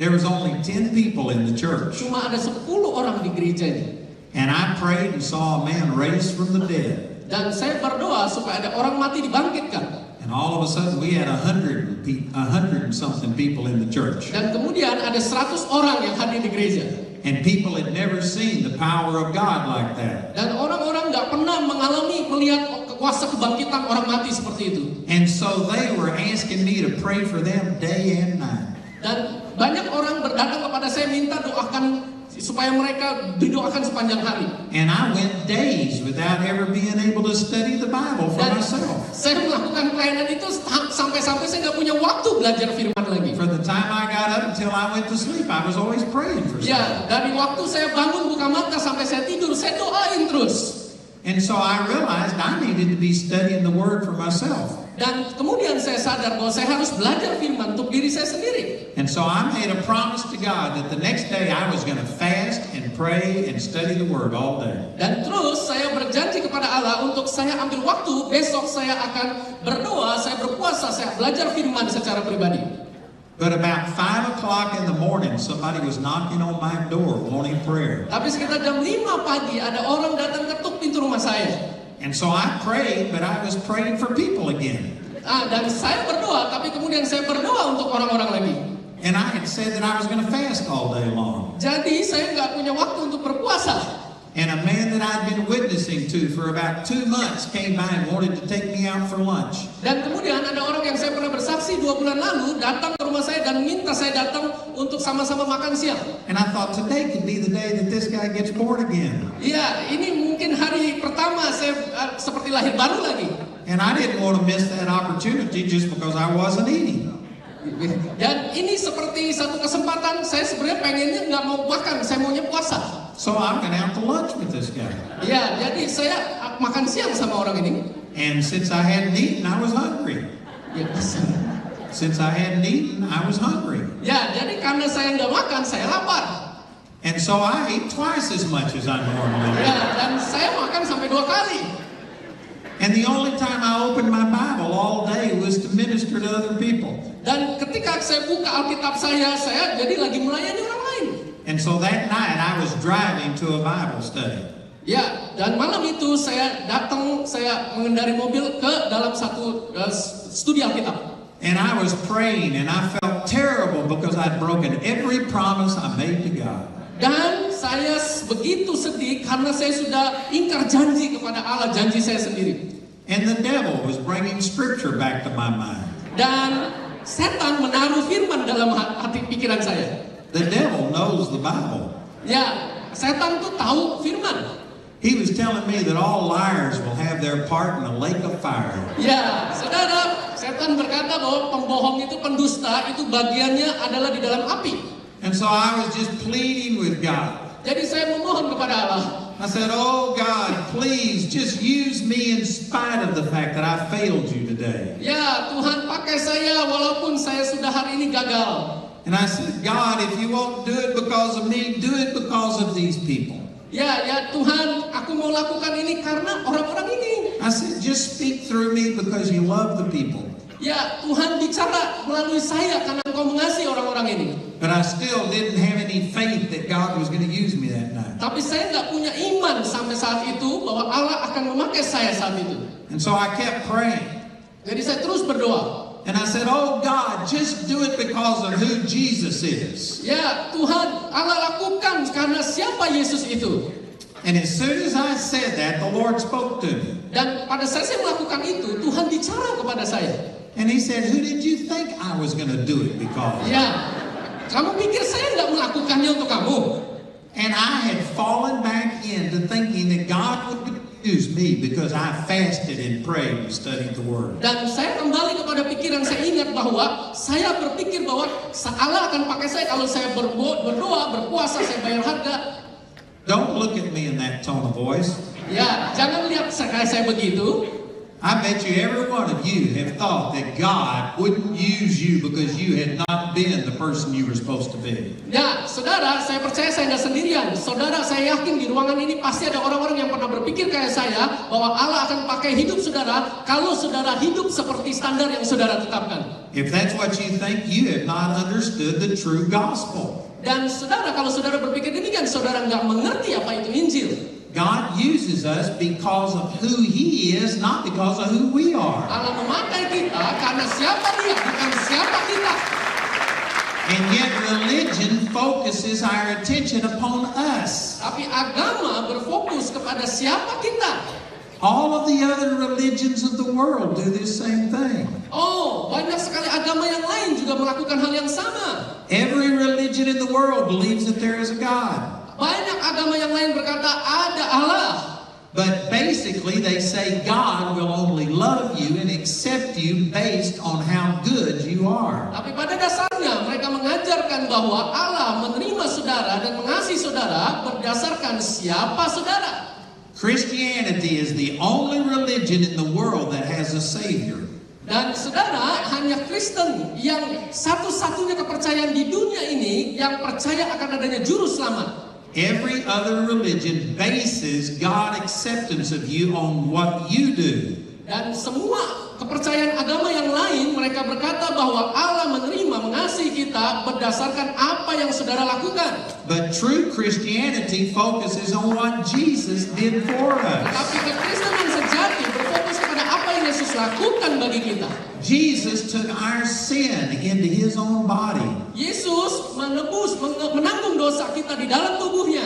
There was only 10 people in the church. Cuma ada 10 orang di gereja ini. And I prayed and saw a man raised from the dead. Dan saya berdoa supaya ada orang mati dibangkitkan. And all of a sudden we had 100 and something people in the church. Dan kemudian ada 100 orang yang hadir di gereja. And people had never seen the power of God like that. Dan orang-orang nggak pernah melihat kuasa kebangkitan orang mati seperti itu. And so they were asking me to pray for them day and night. Dan banyak orang berdatang kepada saya minta doakan supaya mereka didoakan sepanjang hari. And I went days without ever being able to study the Bible for Dan myself. saya melakukan pelayanan itu sampai-sampai saya nggak punya waktu belajar firman lagi. For the time I got up until I went to sleep, I was always praying for something. Ya, dari waktu saya bangun buka mata sampai saya tidur, saya doain terus. And so I realized I needed to be studying the Word for myself. Dan kemudian saya sadar bahwa saya harus belajar firman untuk diri saya sendiri. And so I made a promise to God that the next day I was going to fast and pray and study the Word all day. Dan terus saya berjanji kepada Allah untuk saya ambil waktu, besok saya akan berdoa, saya berpuasa, saya belajar firman secara pribadi. But about 5 o'clock in the morning, somebody was knocking on my door wanting prayer. Tapi sekitar jam 5 pagi ada orang datang ketuk pintu rumah saya. And so I prayed, but I was praying for people again. Dan saya berdoa, tapi kemudian saya berdoa untuk orang-orang lagi. And I had said that I was going to fast all day long. Jadi saya nggak punya waktu untuk berpuasa. And a man that I'd been witnessing to for about 2 months came by and wanted to take me out for lunch. Dan kemudian ada orang yang saya pernah bersaksi 2 bulan lalu datang ke rumah saya dan minta saya datang untuk sama-sama makan siang. And I thought today could be the day that this guy gets born again. Iya, ini mungkin hari pertama saya seperti lahir baru lagi. And I didn't want to miss that opportunity just because I wasn't eating. Dan ini seperti satu kesempatan, saya sebenarnya pengennya nggak mau makan, saya maunya puasa. So I went out to lunch with this guy. Ya, jadi saya makan siang sama orang ini. And since I hadn't eaten, I was hungry. Ya, Since I hadn't eaten, I was hungry. ya, jadi karena saya nggak makan, saya lapar. And so I ate twice as much as I normally do. Ya, dan saya makan sampai 2 kali. And the only time I opened my Bible all day was to minister to other people. Dan ketika saya buka Alkitab saya jadi lagi melayani orang lain. And so that night I was driving to a Bible study. Ya, dan malam itu saya mengendari mobil ke dalam satu studi Alkitab. And I was praying and I felt terrible because I'd broken every promise I made to God. Dan saya begitu sedih karena saya sudah ingkar janji kepada Allah, janji saya sendiri. And the devil was bringing scripture back to my mind. Dan setan menaruh firman dalam hati pikiran saya. The devil knows the Bible. Ya, setan tuh tahu firman. He was telling me that all liars will have their part in a lake of fire. Ya, saudara, setan berkata bahwa pembohong itu, pendusta itu bagiannya adalah di dalam api. And so I was just pleading with God. Jadi saya memohon kepada Allah. I said, oh God, please just use me in spite of the fact that I failed you today. Ya, Tuhan pakai saya walaupun saya sudah hari ini gagal. And I said, God, if you won't do it because of me, do it because of these people. Ya Tuhan, aku mau lakukan ini karena orang-orang ini. I said, just speak through me because you love the people. Ya, Tuhan bicara melalui saya karena Engkau mengasihi orang-orang ini. But I still didn't have any faith that God was going to use me that night. Tapi saya nggak punya iman sampai saat itu bahwa Allah akan memakai saya saat itu. And so I kept praying. Jadi saya terus berdoa. And I said, oh God, just do it because of who Jesus is. Ya, Tuhan, Allah lakukan karena siapa Yesus itu. And as soon as I said that, the Lord spoke to me. Dan pada saat saya melakukan itu, Tuhan bicara kepada saya. And He said, who did you think I was going to do it because? Ya, kamu pikir saya nggak melakukannya untuk kamu? And I had fallen back into thinking that God would use me because I fasted and prayed and studied the Word. Dan saya kembali kepada pikiran, saya ingat bahwa saya berpikir bahwa Allah akan pakai saya kalau saya berdoa, berpuasa, saya bayar harga. Don't look at me in that tone of voice. Ya, jangan lihat saya begitu. I bet you every one of you have thought that God wouldn't use you because you had not been the person you were supposed to be. Ya, saudara, saya percaya saya nggak sendirian. Saudara, saya yakin di ruangan ini pasti ada orang-orang yang pernah berpikir kayak saya bahwa Allah akan pakai hidup saudara kalau saudara hidup seperti standar yang saudara tetapkan. If that's what you think, you have not understood the true gospel. Dan saudara, kalau saudara berpikir demikian, saudara nggak mengerti apa itu Injil. God uses us because of who He is, not because of who we are. Allah memakai kita karena siapa Dia, bukan siapa kita. And yet religion focuses our attention upon us. Tapi agama berfokus kepada siapa kita. All of the other religions of the world do this same thing. Oh, banyak sekali agama yang lain juga melakukan hal yang sama. Every religion in the world believes that there is a God. Banyak agama yang lain berkata ada Allah. But basically they say God will only love you and accept you based on how good you are. Tapi pada dasarnya mereka mengajarkan bahwa Allah menerima saudara dan mengasihi saudara berdasarkan siapa saudara. Christianity is the only religion in the world that has a Savior. Dan saudara, hanya Kristen yang satu-satunya kepercayaan di dunia ini yang percaya akan adanya juru selamat. Every other religion bases God acceptance of you on what you do. Dan semua kepercayaan agama yang lain mereka berkata bahwa Allah menerima mengasihi kita berdasarkan apa yang saudara lakukan. But true Christianity focuses on what Jesus did for us. Tetapi kekristenan sejati berfokus kepada apa yang Yesus lakukan bagi kita. Jesus took our sin into His own body. Yesus menanggung dosa kita di dalam tubuhnya.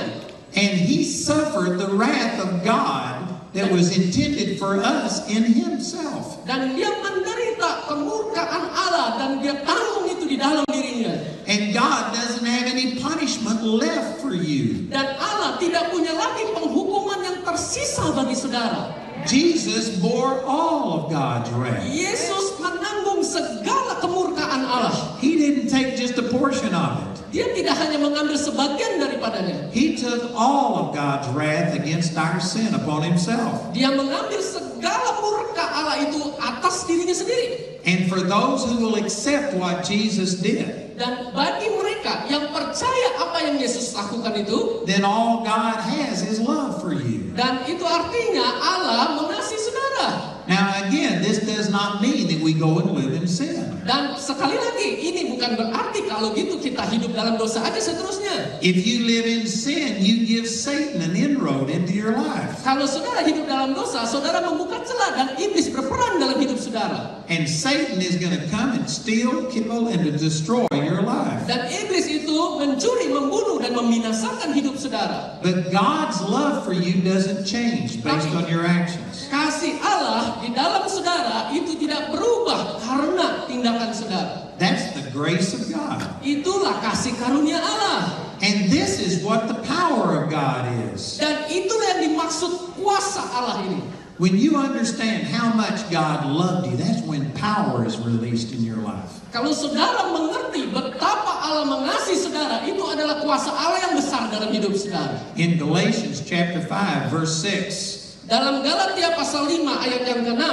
And He suffered the wrath of God that was intended for us in Himself. Dan Dia menderita kemurkaan Allah dan Dia tanggung itu di dalam dirinya. And God doesn't have any punishment left for you. Dan Allah tidak punya lagi penghukuman yang tersisa bagi saudara. Jesus bore all of God's wrath. Yesus menanggung segala kemurkaan Allah. He didn't take just a portion of it. Dia tidak hanya mengambil sebagian daripadanya. He took all of God's wrath against our sin upon Himself. Dia mengambil segala murka Allah itu atas dirinya sendiri. And for those who will accept what Jesus did, Dan bagi mereka yang percaya apa yang Yesus lakukan itu, then all God has is love for you. dan itu artinya Allah mengasihi saudara. Now again, this does not mean that we go and live in sin. Dan sekali lagi, ini bukan berarti kalau gitu kita hidup dalam dosa aja seterusnya. If you live in sin, you give Satan an inroad into your life. Kalau saudara hidup dalam dosa, saudara membuka celah dan iblis berperan dalam hidup saudara. And Satan is going to come and steal, kill, and to destroy your life. Dan iblis itu mencuri, membunuh, dan membinasakan hidup saudara. But God's love for you doesn't change based on your actions. Kasih Allah di dalam saudara itu tidak berubah karena tindakan saudara. That's the grace of God. Itulah kasih karunia Allah. And this is what the power of God is. Dan itulah yang dimaksud kuasa Allah ini. When you understand how much God loved you, that's when power is released in your life. Kalau saudara mengerti betapa Allah mengasihi saudara, itu adalah kuasa Allah yang besar dalam hidup saudara. In Galatians chapter 5 verse 6, Dalam Galatia pasal 5 ayat yang ke-6,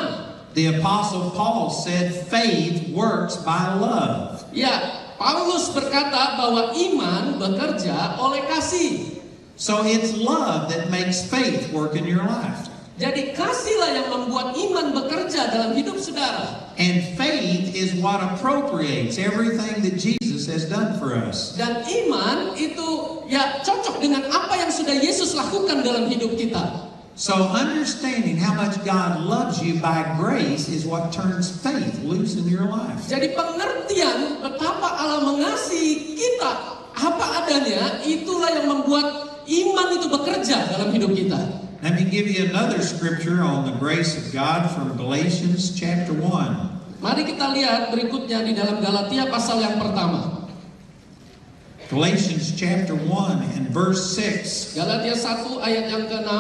the Apostle Paul said, faith works by love. ya, Paulus berkata bahwa iman bekerja oleh kasih. So it's love that makes faith work in your life. Jadi kasihlah yang membuat iman bekerja dalam hidup saudara. And faith is what appropriates everything that Jesus has done for us. Dan iman itu ya cocok dengan apa yang sudah Yesus lakukan dalam hidup kita. So understanding how much God loves you by grace is what turns faith loose in your life. Jadi pengertian betapa Allah mengasihi kita apa adanya, itulah yang membuat iman itu bekerja dalam hidup kita. Let me give you another scripture on the grace of God from Galatians chapter 1. Mari kita lihat berikutnya di dalam Galatia pasal yang pertama. Galatians chapter 1 and verse 6. Galatia 1 ayat yang ke-6.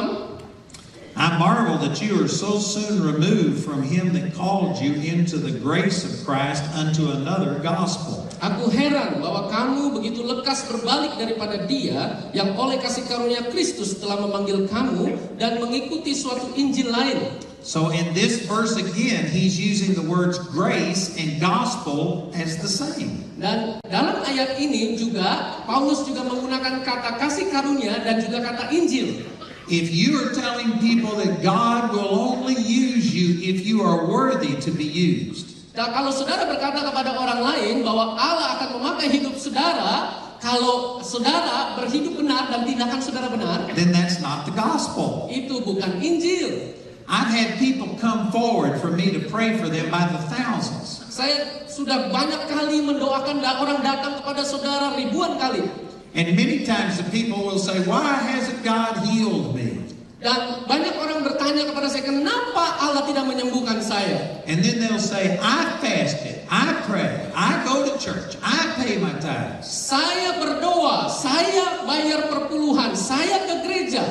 I marvel that you are so soon removed from him that called you into the grace of Christ unto another gospel. Aku heran bahwa kamu begitu lekas berbalik daripada Dia yang oleh kasih karunia Kristus telah memanggil kamu dan mengikuti suatu Injil lain. So in this verse again, he's using the words grace and gospel as the same. Dan dalam ayat ini juga Paulus juga menggunakan kata kasih karunia dan juga kata Injil. If you are telling people that God will only use you if you are worthy to be used, Dan kalau saudara berkata kepada orang lain bahwa Allah akan memakai hidup saudara kalau saudara berhidup benar dan tindakan saudara benar, then that's not the gospel. itu bukan Injil. I've had people come forward for me to pray for them by the thousands. Saya sudah banyak kali mendoakan orang datang kepada saudara ribuan kali. And many times the people will say, why hasn't God healed me? Dan banyak orang bertanya kepada saya, kenapa Allah tidak menyembuhkan saya? And then they'll say, I fasted, I pray, I go to church, I pay my tithes. Saya berdoa, saya bayar perpuluhan, saya ke gereja.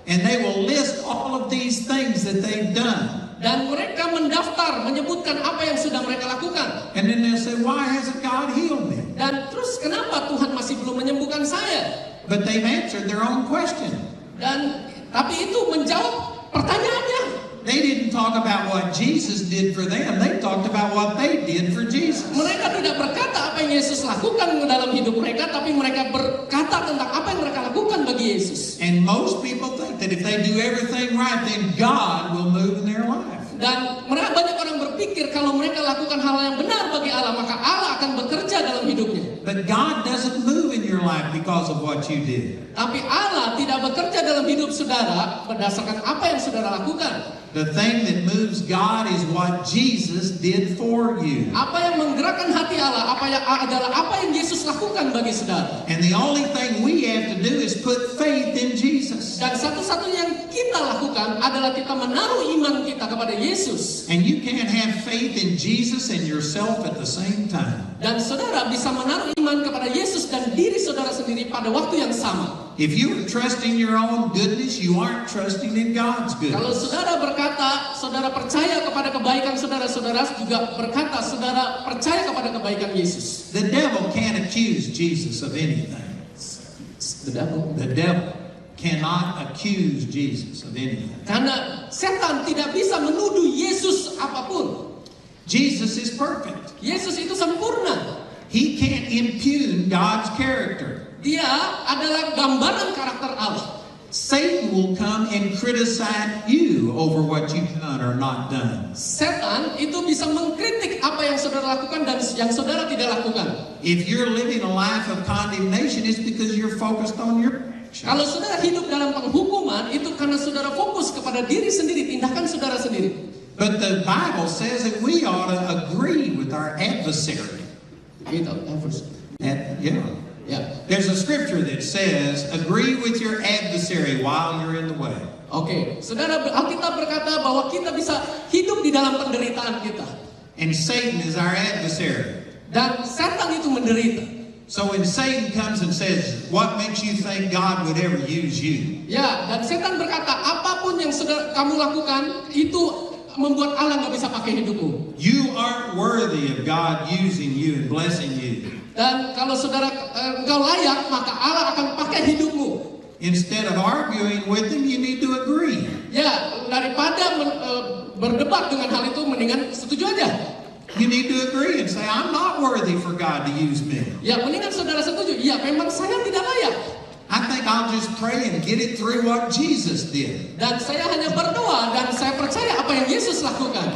And they will list all of these things that they've done. Dan mereka mendaftar, menyebutkan apa yang sudah mereka lakukan. And then they'll say, why hasn't God healed me? Dan terus kenapa Tuhan masih belum menyembuhkan saya? But they've answered their own question. Tapi itu menjawab pertanyaannya. They didn't talk about what Jesus did for them. They talked about what they did for Jesus. Mereka tidak berkata apa yang Yesus lakukan dalam hidup mereka, tapi mereka berkata tentang apa yang mereka lakukan bagi Yesus. And most people think that if they do everything right, then God will move in their life. Dan mereka banyak orang berpikir kalau mereka lakukan hal yang benar bagi Allah, maka Allah akan bekerja dalam hidupnya. But God doesn't move in your life because of what you did. Tapi Allah tidak bekerja dalam hidup saudara berdasarkan apa yang saudara lakukan. The thing that moves God is what Jesus did for you. Apa yang menggerakkan hati Allah adalah apa yang Yesus lakukan bagi saudara. And the only thing we have to do is put faith in Jesus. Dan satu-satunya yang kita lakukan adalah kita menaruh iman kita kepada Yesus. And you can't have faith in Jesus and yourself at the same time. Dan saudara bisa menaruh iman kepada Yesus dan diri saudara sendiri pada waktu yang sama. If you are trusting your own goodness, you aren't trusting in God's Kalau goodness. saudara berkata, saudara percaya kepada kebaikan saudara-saudara juga berkata, saudara percaya kepada kebaikan Yesus. The devil can't accuse Jesus of anything. The devil cannot accuse Jesus of anything. Karena setan tidak bisa menuduh Yesus apapun. Jesus is perfect. Yesus itu sempurna. He can't impugn God's character. Dia adalah gambaran karakter Allah. Satan will come and criticize you over what you've done or not done. Setan itu bisa mengkritik apa yang saudara lakukan dan yang saudara tidak lakukan. If you're living a life of condemnation, it's because you're focused on your actions. Kalau saudara hidup dalam penghukuman, itu karena saudara fokus kepada diri sendiri, tindakan saudara sendiri. But the Bible says that we ought to agree with our adversary. Ya. There's a scripture that says, agree with your adversary while you're in the way. Oke, saudara, Alkitab berkata bahwa kita bisa hidup di dalam penderitaan kita. And Satan is our adversary. Dan setan itu menderita. So when Satan comes and says, what makes you think God would ever use you? Ya, dan setan berkata, apapun yang kamu lakukan, itu membuat Allah nggak bisa pakai hidupmu. You aren't worthy of God using you and blessing you. Dan kalau saudara engkau layak, maka Allah akan pakai hidupmu. Instead of arguing with him, you need to agree. Ya, daripada berdebat dengan hal itu, mendingan setuju aja. You need to agree and say, I'm not worthy for God to use me. Ya, mendingan saudara setuju. Ya, memang saya tidak layak. I think I'll just pray and get it through what Jesus did. Dan saya hanya berdoa dan saya percaya apa yang Yesus lakukan.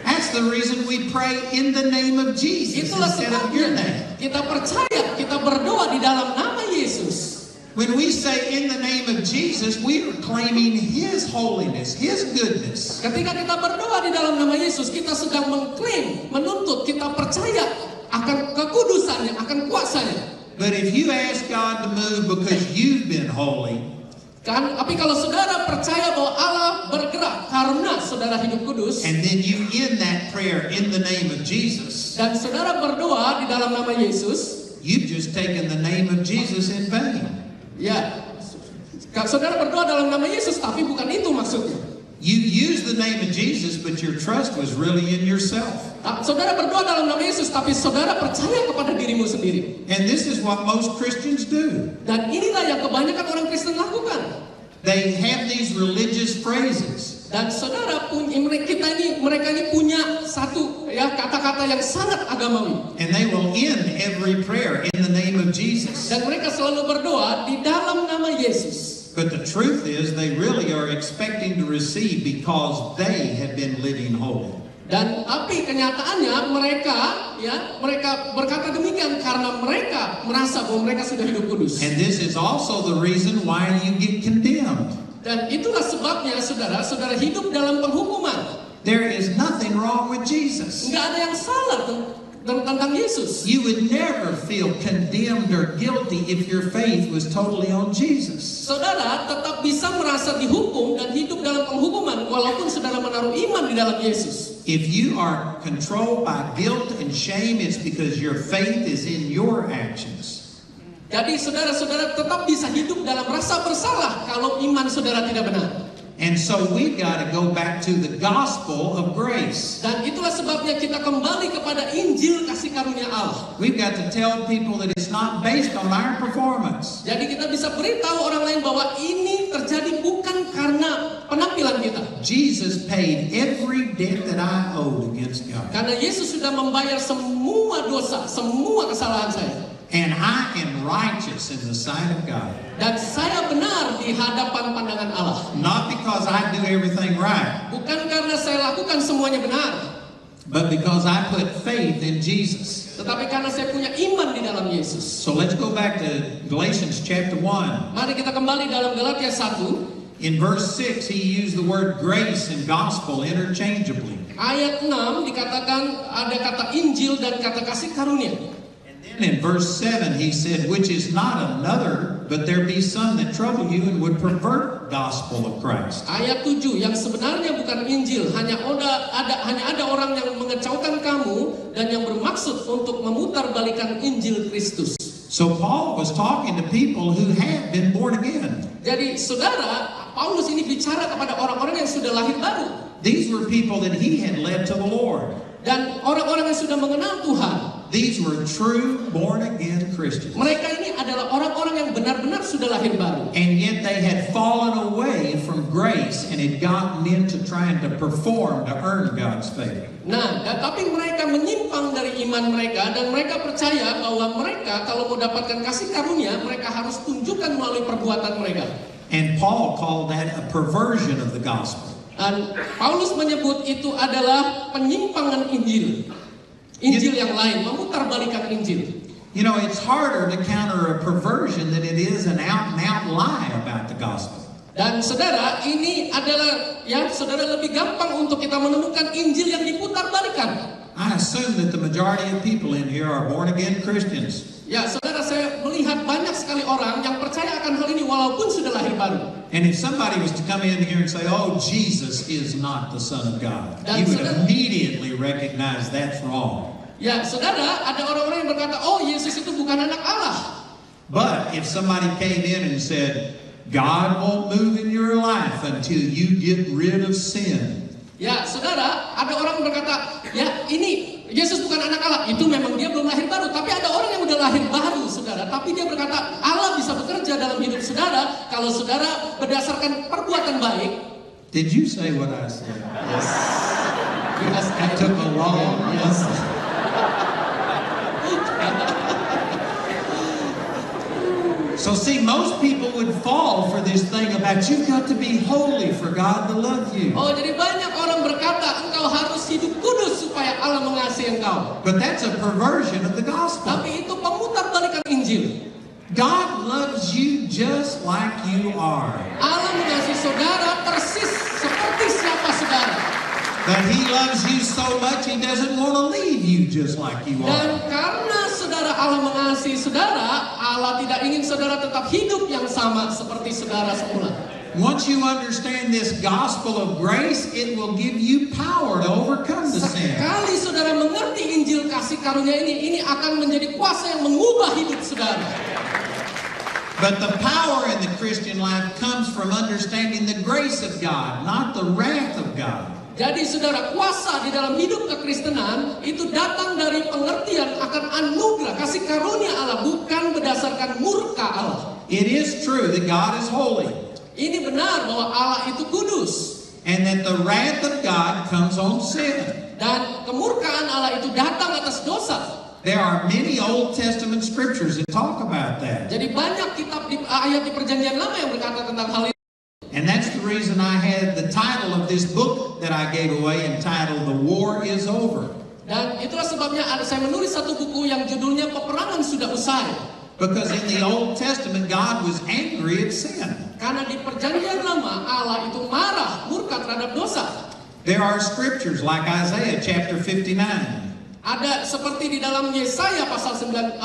That's the reason we pray in the name of Jesus Itulah instead of your sebabnya name. kita percaya, kita berdoa di dalam nama Yesus. When we say in the name of Jesus, we are claiming His holiness, His goodness. Ketika kita berdoa di dalam nama Yesus, kita sedang mengklaim, menuntut, kita percaya akan kekudusannya, akan kuasanya. But if you ask God to move because you've been holy, Tapi kalau saudara percaya bahwa Allah bergerak karena saudara hidup kudus, and then you end that prayer in the name of Jesus, dan saudara berdoa di dalam nama Yesus, you've just taken the name of Jesus in vain. ya, saudara berdoa dalam nama Yesus, tapi bukan itu maksudnya. You used the name of Jesus, but your trust was really in yourself. Saudara berdoa dalam nama Yesus, tapi saudara percaya kepada dirimu sendiri. And this is what most Christians do. Dan inilah yang kebanyakan orang Kristen lakukan. They have these religious phrases. Dan saudara mereka ini punya satu ya kata-kata yang sangat agamawi. And they will end every prayer in the name of Jesus. Dan mereka selalu berdoa di dalam nama Yesus. But the truth is they really are expecting to receive because they have been living holy. Dan tapi kenyataannya mereka berkata demikian karena mereka merasa bahwa mereka sudah hidup kudus. And this is also the reason why you get condemned. Dan itulah sebabnya saudara hidup dalam penghukuman. There is nothing wrong with Jesus. Nggak ada yang salah tentang Yesus. You would never feel condemned or guilty if your faith was totally on Jesus. Saudara tetap bisa merasa dihukum dan hidup dalam penghukuman walaupun saudara menaruh iman di dalam Yesus. If you are controlled by guilt and shame, it's because your faith is in your actions. Jadi saudara-saudara tetap bisa hidup dalam rasa bersalah kalau iman saudara tidak benar. And so we've got to go back to the gospel of grace. Dan itulah sebabnya kita kembali kepada Injil kasih karunia Allah. We've got to tell people that it's not based on our performance. Jadi kita bisa beritahu orang lain bahwa ini terjadi bukan karena penampilan kita. Jesus paid every debt that I owed against God. Karena Yesus sudah membayar semua dosa, semua kesalahan saya. And I am righteous in the sight of God. Dan saya benar di hadapan pandangan Allah. Not because I do everything right, Bukan karena saya lakukan semuanya benar, but because I put faith in Jesus. tetapi karena saya punya iman di dalam Yesus. So let's go back to Galatians chapter 1. Mari kita kembali dalam Galatia 1. In verse 6, he used the word grace and gospel interchangeably. Ayat 6 dikatakan ada kata Injil dan kata kasih karunia. And in verse 7, he said, which is not another, but there be some that trouble you and would pervert the gospel of Christ. Ayat 7 yang sebenarnya bukan Injil, hanya ada orang yang mengecaukan kamu dan yang bermaksud untuk memutarbalikan Injil Kristus. So Paul was talking to people who had been born again. Jadi saudara, Paulus ini bicara kepada orang-orang yang sudah lahir baru. These were people that he had led to the Lord. Dan orang-orang yang sudah mengenal Tuhan. These were true born-again Christians. Mereka ini adalah orang-orang yang benar-benar sudah lahir baru. And yet they had fallen away from grace and had gotten into trying to perform to earn God's favor. Nah, tapi mereka menyimpang dari iman mereka dan mereka percaya bahwa mereka kalau mau dapatkan kasih karunia, mereka harus tunjukkan melalui perbuatan mereka. And Paul called that a perversion of the gospel. Dan Paulus menyebut itu adalah penyimpangan Injil. Injil yang lain, memutarbalikan Injil. You know, it's harder to counter a perversion than it is an out-and-out lie about the gospel. Dan saudara, ini adalah saudara lebih gampang untuk kita menemukan Injil yang diputarbalikan. I assume that the majority of people in here are born-again Christians. Ya, saudara, saya melihat banyak sekali orang yang percaya akan hal ini walaupun sudah lahir baru. And if somebody was to come in here and say, oh, Jesus is not the Son of God, Dan you would saudara, immediately recognize that's wrong. Ya, saudara, ada orang-orang yang berkata, oh, Yesus itu bukan anak Allah. But if somebody came in and said, God won't move in your life until you get rid of sin. Ya, saudara, ada orang yang berkata, ya ini Yesus bukan anak Allah. Itu memang dia belum lahir baru. Tapi ada orang yang udah lahir baru, saudara. Tapi dia berkata, Allah bisa bekerja dalam hidup saudara kalau saudara berdasarkan perbuatan baik. Did you say what I said? Yes. Yes, I took a long yes. So see, most people would fall for this thing about you've got to be holy for God to love you. Oh, jadi banyak orang berkata engkau harus hidup kudus supaya Allah mengasihi engkau. But that's a perversion of the gospel. Tapi itu pemutarbalikan Injil. God loves you just like you are. Allah mengasihi saudara persis seperti siapa saudara. But He loves you so much He doesn't want to leave you just like you Dan are. karena saudara Allah mengasihi saudara, Allah tidak ingin saudara tetap hidup yang sama seperti saudara semula. Once you understand this gospel of grace, it will give you power to overcome the sin. Sekali saudara mengerti Injil kasih karunia ini akan menjadi kuasa yang mengubah hidup saudara. But the power in the Christian life comes from understanding the grace of God, not the wrath of God. Jadi saudara, kuasa di dalam hidup kekristenan itu datang dari pengertian akan anugerah kasih karunia Allah, bukan berdasarkan murka Allah. It is true that God is holy. Ini benar bahwa Allah itu kudus. and that the wrath of God comes on sin. Dan kemurkaan Allah itu datang atas dosa. There are many Old Testament scriptures that talk about that. Jadi banyak ayat di Perjanjian Lama yang berkata tentang hal itu. And that's the reason I had the title of this book that I gave away entitled The War is Over. Dan itulah sebabnya saya menulis satu buku yang judulnya Peperangan Sudah Usai. Because in the Old Testament God was angry at sin. Karena di Perjanjian Lama Allah itu marah, murka terhadap dosa. There are scriptures like Isaiah chapter 59. Ada seperti di dalam Yesaya pasal 59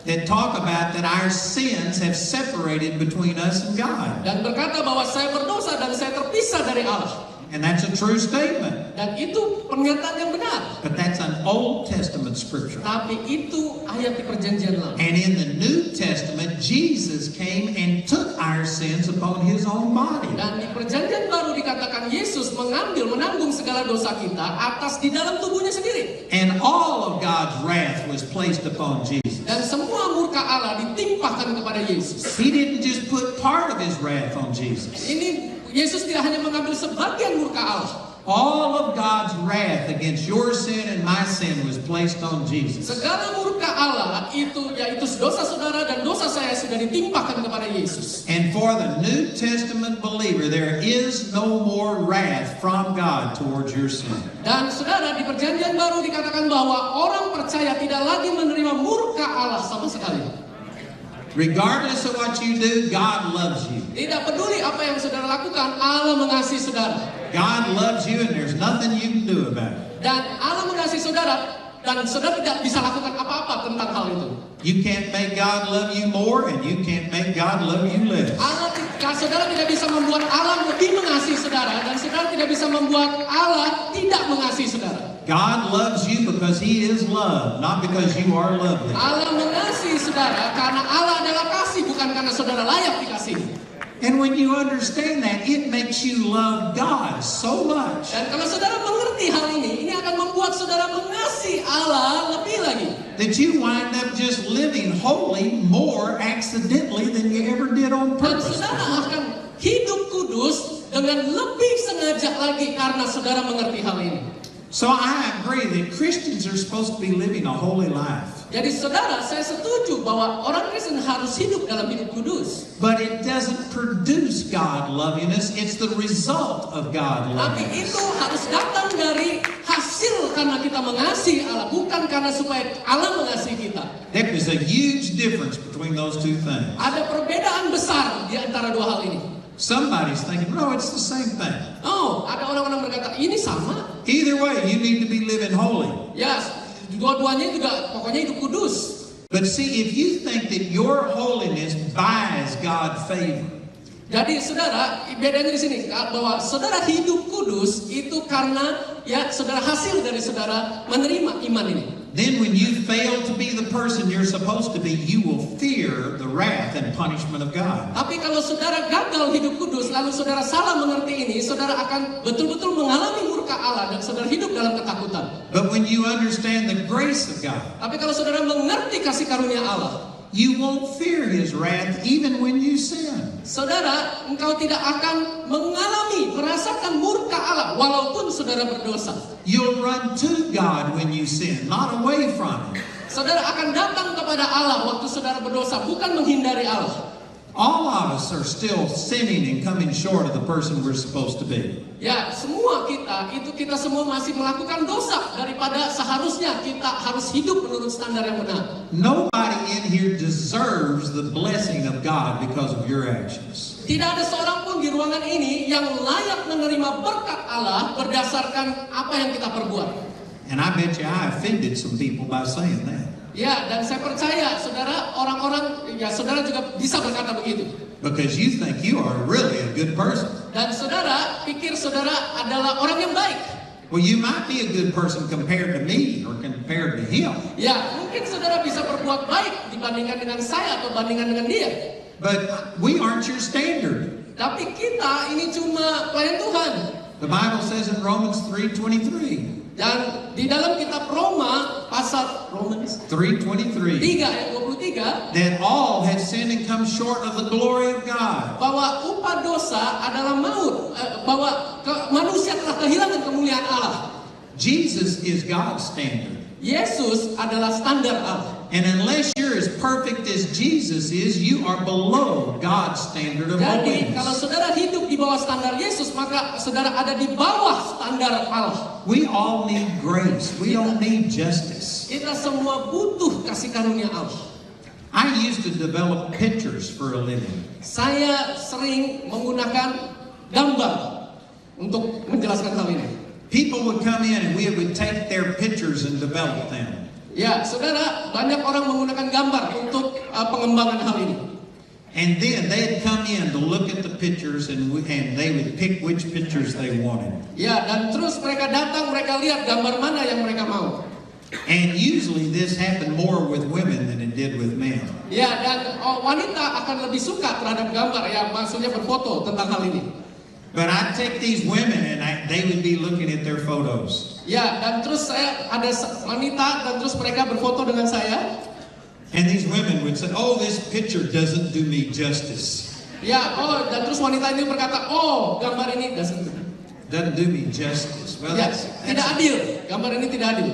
that talk about that our sins have separated between us and God. dan berkata bahwa saya berdosa dan saya terpisah dari Allah. And that's a true statement. Dan itu pernyataan yang benar. But that's an Old Testament scripture. Tapi itu ayat di Perjanjian Lama. And in the New Testament, Jesus came and took our sins upon His own body. Dan di Perjanjian Baru dikatakan Yesus menanggung segala dosa kita atas di dalam tubuhnya sendiri. And all of God's wrath was placed upon Jesus. Dan semua murka Allah ditimpakan kepada Yesus. He didn't just put part of His wrath on Jesus. Ini Yesus tidak hanya mengambil sebagian murka Allah. All of God's wrath against your sin and my sin was placed on Jesus. Segala murka Allah itu yaitu dosa saudara dan dosa saya sudah ditimpakan kepada Yesus. And for the New Testament believer, there is no more wrath from God towards your sin. Dan saudara, di Perjanjian Baru dikatakan bahwa orang percaya tidak lagi menerima murka Allah sama sekali. Regardless of what you do, God loves you. Tidak peduli apa yang saudara lakukan, Allah mengasihi saudara. God loves you and there's nothing you can do about it. Dan Allah mengasihi saudara dan saudara tidak bisa lakukan apa-apa tentang hal itu. You can't make God love you more and you can't make God love you less. Saudara tidak bisa membuat Allah lebih mengasihi saudara dan saudara tidak bisa membuat Allah tidak mengasihi saudara. God loves you because He is love, not because you are lovely. Allah mengasihi saudara karena Allah adalah kasih, bukan karena saudara layak dikasihi. And when you understand that, it makes you love God so much. Dan kalau saudara mengerti hal ini akan membuat saudara mengasihi Allah lebih lagi. That you wind up just living holy more accidentally than you ever did on Dan purpose. saudara akan hidup kudus dengan lebih sengaja lagi karena saudara mengerti hal ini. So I agree that Christians are supposed to be living a holy life. Jadi saudara, saya setuju bahwa orang Kristen harus hidup dalam hidup kudus. But it doesn't produce God lovingness, it's the result of God Tapi lovingness. itu harus datang dari hasil karena kita mengasihi Allah, bukan karena supaya Allah mengasihi kita. There is a huge difference between those two things. Ada perbedaan besar di antara dua hal ini. Somebody's thinking, no, it's the same thing. Oh, ada orang-orang berkata, ini sama. Either way, you need to be living holy. Ya, dua-duanya juga pokoknya hidup kudus. But see, if you think that your holiness buys God favor, Jadi saudara, bedanya di sini bahwa saudara hidup kudus itu karena ya saudara hasil dari saudara menerima iman ini. then when you fail to be the person you're supposed to be, you will fear the wrath and punishment of God. Tapi kalau saudara gagal hidup kudus, lalu saudara salah mengerti ini, saudara akan betul-betul mengalami murka Allah dan saudara hidup dalam ketakutan. But when you understand the grace of God, Tapi kalau saudara mengerti kasih karunia Allah, you won't fear His wrath even when you sin. saudara, engkau tidak akan merasakan murka Allah walaupun saudara berdosa. You'll run to God when you sin, not away from Him. Saudara akan datang kepada Allah waktu saudara berdosa, bukan menghindari Allah. All of us are still sinning and coming short of the person we're supposed to be. Ya, semua kita semua masih melakukan dosa daripada seharusnya kita harus hidup menurut standar yang benar. Nobody in here deserves the blessing of God because of your actions. Tidak ada seorang pun di ruangan ini yang layak menerima berkat Allah berdasarkan apa yang kita perbuat. And I bet you I offended some people by saying that. Ya, dan saya percaya saudara, saudara juga bisa berkata begitu. Because you think you are really a good person. Dan saudara pikir saudara adalah orang yang baik. Well, you might be a good person compared to me or compared to him. Ya, mungkin saudara bisa berbuat baik dibandingkan dengan saya atau bandingkan dengan dia. But we aren't your standard. Tapi kita ini cuma pelayan Tuhan. The Bible says in Romans 3:23. Dan di dalam kitab Roma pasal Romans 3:23, 3 ayat 23 that all have sinned and come short of the glory of God. bahwa upah dosa adalah maut, bahwa manusia telah kehilangan kemuliaan Allah. Jesus is God's standard. Yesus adalah standar Allah. And unless you're as perfect as Jesus is, you are below God's standard of Jadi kalau holiness. saudara hidup di bawah standar Yesus, maka saudara ada di bawah standar Allah. We all need grace. We don't need justice. Kita semua butuh kasih karunia Allah. I used to develop pictures for a living. Saya sering menggunakan gambar untuk menjelaskan hal ini. People would come in and we would take their pictures and develop them. Ya, saudara, banyak orang menggunakan gambar untuk pengembangan hal ini. And then they'd come in to look at the pictures and they would pick which pictures they wanted. Ya, dan terus mereka datang, mereka lihat gambar mana yang mereka mau. And usually this happened more with women than it did with men. Ya, dan wanita akan lebih suka terhadap gambar, ya maksudnya berfoto tentang hal ini. But I'd take these women and they would be looking at their photos. Ya, dan terus saya ada wanita dan terus mereka berfoto dengan saya. And these women would say, "Oh, this picture doesn't do me justice. Ya, dan terus wanita ini berkata, "Oh, gambar ini Doesn't do me justice." Well, ya, that's tidak adil. Gambar ini tidak adil."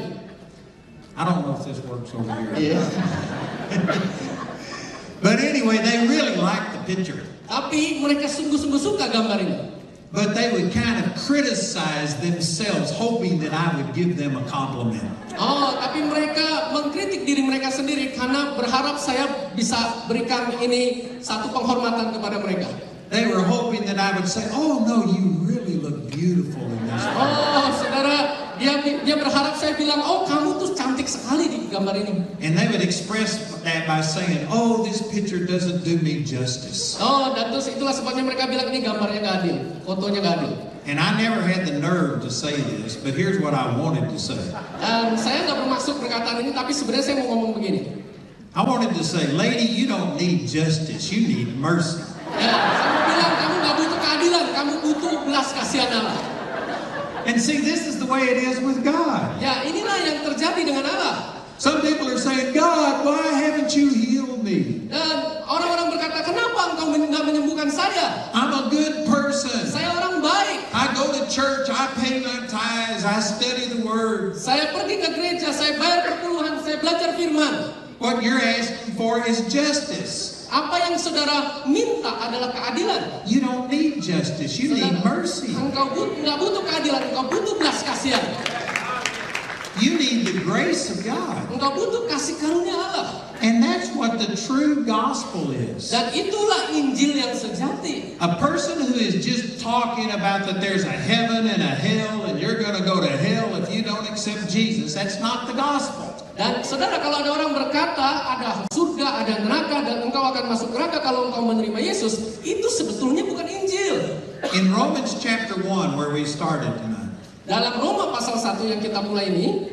I don't know if this works over here. Iya. But anyway, they really liked the picture. Tapi mereka sungguh-sungguh suka gambar ini. But they would kind of criticize themselves, hoping that I would give them a compliment. Oh, tapi mereka mengkritik diri mereka sendiri karena berharap saya bisa berikan ini satu penghormatan kepada mereka. They were hoping that I would say, "Oh no, you really look beautiful in this." Oh, saudara, dia berharap saya bilang, "Oh, kamu tuh cantik sekali di gambar ini." And they would express that by saying, "Oh, this picture doesn't do me justice." Oh, dan terus itulah sebabnya mereka bilang ini gambarnya gak adil, fotonya gak adil. And I never had the nerve to say this, but here's what I wanted to say. Dan saya nggak bermaksud perkataan ini, tapi sebenarnya saya mau ngomong begini. I wanted to say, lady, you don't need justice, you need mercy. Ya, saya mau bilang kamu nggak butuh keadilan, kamu butuh belas kasihan Allah. And see, this is the way it is with God. Ya, inilah yang terjadi dengan Allah. Some people are saying, "God, why haven't you healed me? Dan orang-orang berkata, kenapa engkau nggak menyembuhkan saya? I'm a good person. Saya orang baik. I go to church, I pay my tithes, I study the word." Saya pergi ke gereja, saya bayar perpuluhan, saya belajar firman. What you're asking for is justice. Apa yang saudara minta adalah keadilan. You don't need justice, you need mercy. Engkau nggak butuh keadilan, engkau butuh belas kasihan. You need the grace of God. Engkau butuh kasih karunia Allah. And that's what the true gospel is. Dan itulah Injil yang sejati. A person who is just talking about that there's a heaven and a hell and you're going to go to hell if you don't accept Jesus, that's not the gospel. Dan saudara, kalau ada orang berkata ada surga, ada neraka, dan engkau akan masuk neraka kalau engkau menerima Yesus, itu sebetulnya bukan Injil. In Romans chapter 1, where we started tonight, Dalam Roma pasal 1 yang kita mulai ini,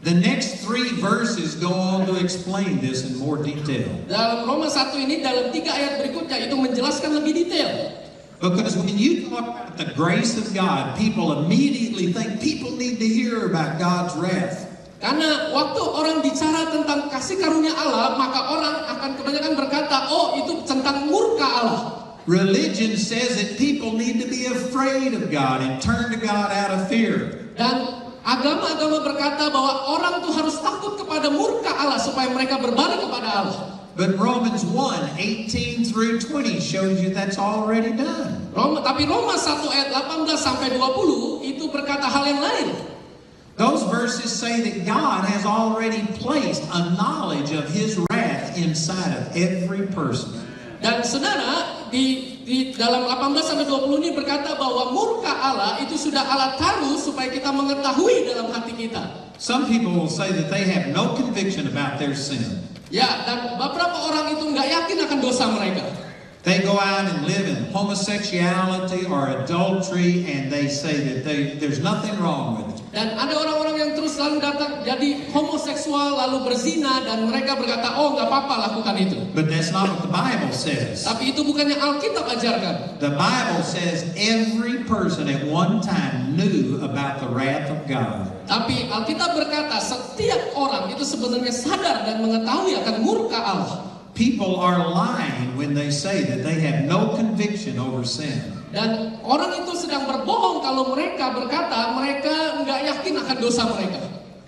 the next 3 verses go on to explain this in more detail. dalam Roma 1 ini, dalam 3 ayat berikutnya itu menjelaskan lebih detail. Because when you talk about the grace of God, people immediately think people need to hear about God's wrath. Karena waktu orang bicara tentang kasih karunia Allah, maka orang akan kebanyakan berkata, oh itu tentang murka Allah. Religion says that people need to be afraid of God and turn to God out of fear. Dan agama-agama berkata bahwa orang tuh harus takut kepada murka Allah supaya mereka berbalik kepada Allah. But Romans 1:18 through 20 shows you that's already done. Tapi Roma 1 ayat 18 sampai 20 itu berkata hal yang lain. Those verses say that God has already placed a knowledge of His wrath inside of every person. Dan saudara, di dalam 18 sampai 20 ini berkata bahwa murka Allah itu sudah Allah taruh supaya kita mengetahui dalam hati kita. Some people will say that they have no conviction about their sin. Ya, dan beberapa orang itu nggak yakin akan dosa mereka. They go out and live in homosexuality or adultery and they say that there's nothing wrong with it. Dan ada orang-orang yang terus lalu datang jadi homoseksual lalu berzina dan mereka berkata, oh nggak apa-apa lakukan itu. But that's not what the Bible says. Tapi itu bukannya Alkitab ajarkan. The Bible says every person at one time knew about the wrath of God. Tapi Alkitab berkata setiap orang itu sebenarnya sadar dan mengetahui akan murka Allah. People are lying when they say that they have no conviction over sin. Dan orang itu sedang berbohong kalau mereka berkata mereka nggak yakin akan dosa mereka.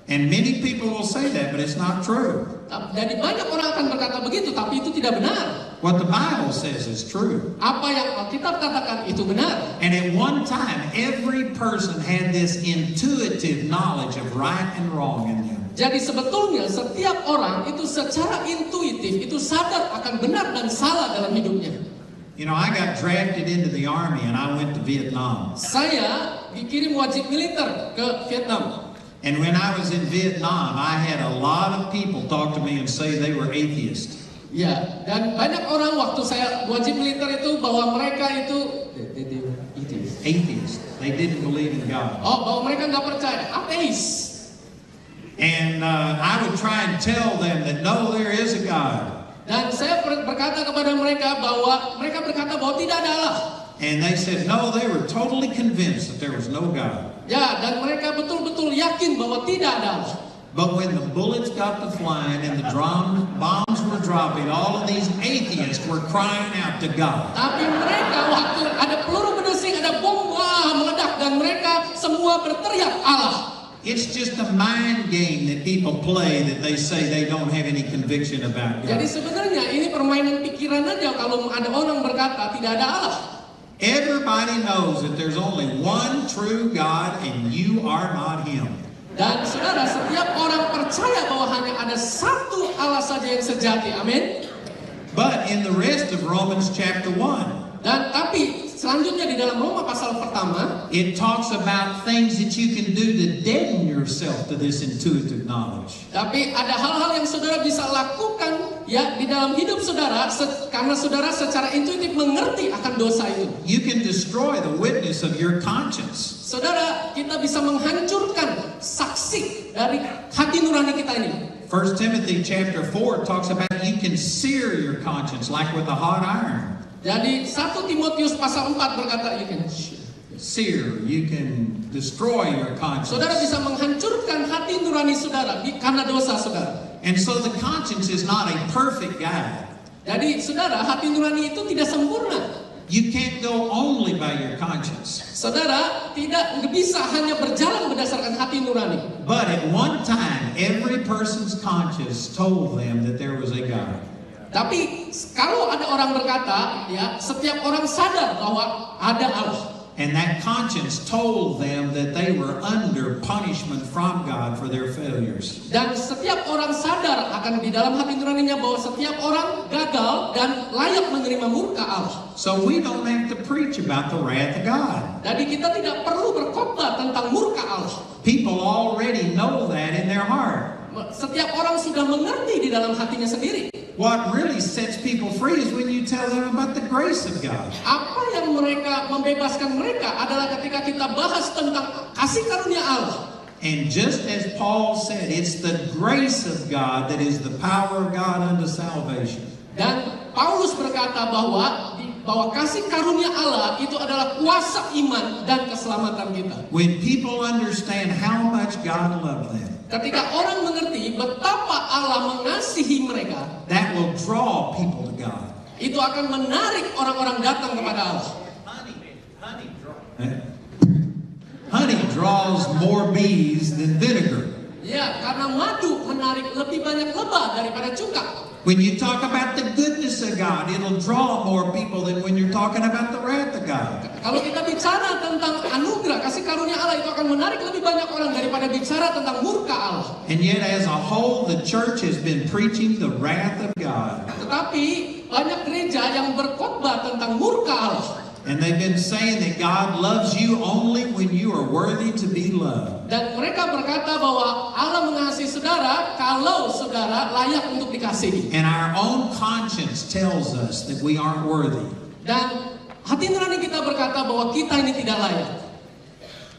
And many people will say that, but it's not true. Jadi banyak orang akan berkata begitu, tapi itu tidak benar. What the Bible says is true. Apa yang Alkitab katakan itu benar. And at one time, every person had this intuitive knowledge of right and wrong in them. Jadi sebetulnya setiap orang itu secara intuitif itu sadar akan benar dan salah dalam hidupnya. You know, I got drafted into the army and I went to Vietnam. Saya dikirim wajib militer ke Vietnam. And when I was in Vietnam, I had a lot of people talk to me and say they were atheists. Ya, dan banyak orang waktu saya wajib militer itu bahwa mereka itu Atheists. They didn't believe in God. oh, bahwa mereka nggak percaya, ateis. And I would try and tell them that no, there is a God. Dan saya berkata kepada mereka bahwa mereka berkata bahwa tidak ada Allah. And they said no, they were totally convinced that there was no God. Ya, dan mereka betul-betul yakin bahwa tidak ada Allah. But when the bullets got to flying and the bombs were dropping, all of these atheists were crying out to God. Tapi mereka waktu ada peluru berdesing, ada bom meledak dan mereka semua berteriak Allah. It's just a mind game that people play that they say they don't have any conviction about God. Jadi sebenarnya ini permainan pikiran aja kalau ada orang berkata tidak ada Allah. Everybody knows that there's only one true God and you are not Him. Dan saudara, setiap orang percaya bahwa hanya ada satu Allah saja yang sejati. Amin. But in the rest of Romans chapter 1, Dan tapi selanjutnya di dalam Roma pasal pertama, it talks about things that you can do to deaden yourself to this intuitive knowledge. tapi ada hal-hal yang saudara bisa lakukan ya di dalam hidup saudara karena saudara secara intuitif mengerti akan dosa itu. You can destroy the witness of your conscience. Saudara, kita bisa menghancurkan saksi dari hati nurani kita ini. 1 Timothy chapter 4 talks about you can sear your conscience like with a hot iron. Jadi 1 Timotius pasal 4 berkata you can Sear, you can destroy your conscience. saudara bisa menghancurkan hati nurani saudara karena dosa saudara. And so the conscience is not a perfect guide. Jadi saudara, hati nurani itu tidak sempurna. You can't go only by your conscience. Saudara tidak bisa hanya berjalan berdasarkan hati nurani. But at one time, every person's conscience told them that there was a God. Tapi kalau ada orang berkata, ya setiap orang sadar bahwa ada Allah. And that conscience told them that they were under punishment from God for their failures. Dan setiap orang sadar akan di dalam hati nuraninya bahwa setiap orang gagal dan layak menerima murka Allah. So we don't have to preach about the wrath of God. Jadi kita tidak perlu berkhotbah tentang murka Allah. People already know that in their heart. Setiap orang sudah mengerti di dalam hatinya sendiri. What really sets people free is when you tell them about the grace of God. Apa yang membebaskan mereka adalah ketika kita bahas tentang kasih karunia Allah. And just as Paul said, it's the grace of God that is the power of God unto salvation. Dan Paulus berkata bahwa kasih karunia Allah itu adalah kuasa iman dan keselamatan kita. When people understand how much God loved them, Ketika orang mengerti betapa Allah mengasihi mereka, that will draw people to God. itu akan menarik orang-orang datang kepada Allah. Honey draws more bees than vinegar. Ya, karena madu menarik lebih banyak lebah daripada cuka. When you talk about the goodness of God, it'll draw more people than when you're talking about the wrath of God. Kalau kita bicara tentang anugerah, kasih karunia Allah itu akan menarik lebih banyak orang daripada bicara tentang murka Allah. And yet as a whole, the church has been preaching the wrath of God. Tetapi banyak gereja yang berkhotbah tentang murka Allah. And they've been saying that God loves you only when you are worthy to be loved. Dan mereka berkata bahwa Allah mengasihi saudara kalau saudara layak untuk dikasihi. And our own conscience tells us that we aren't worthy. Dan hati nurani kita berkata bahwa kita ini tidak layak.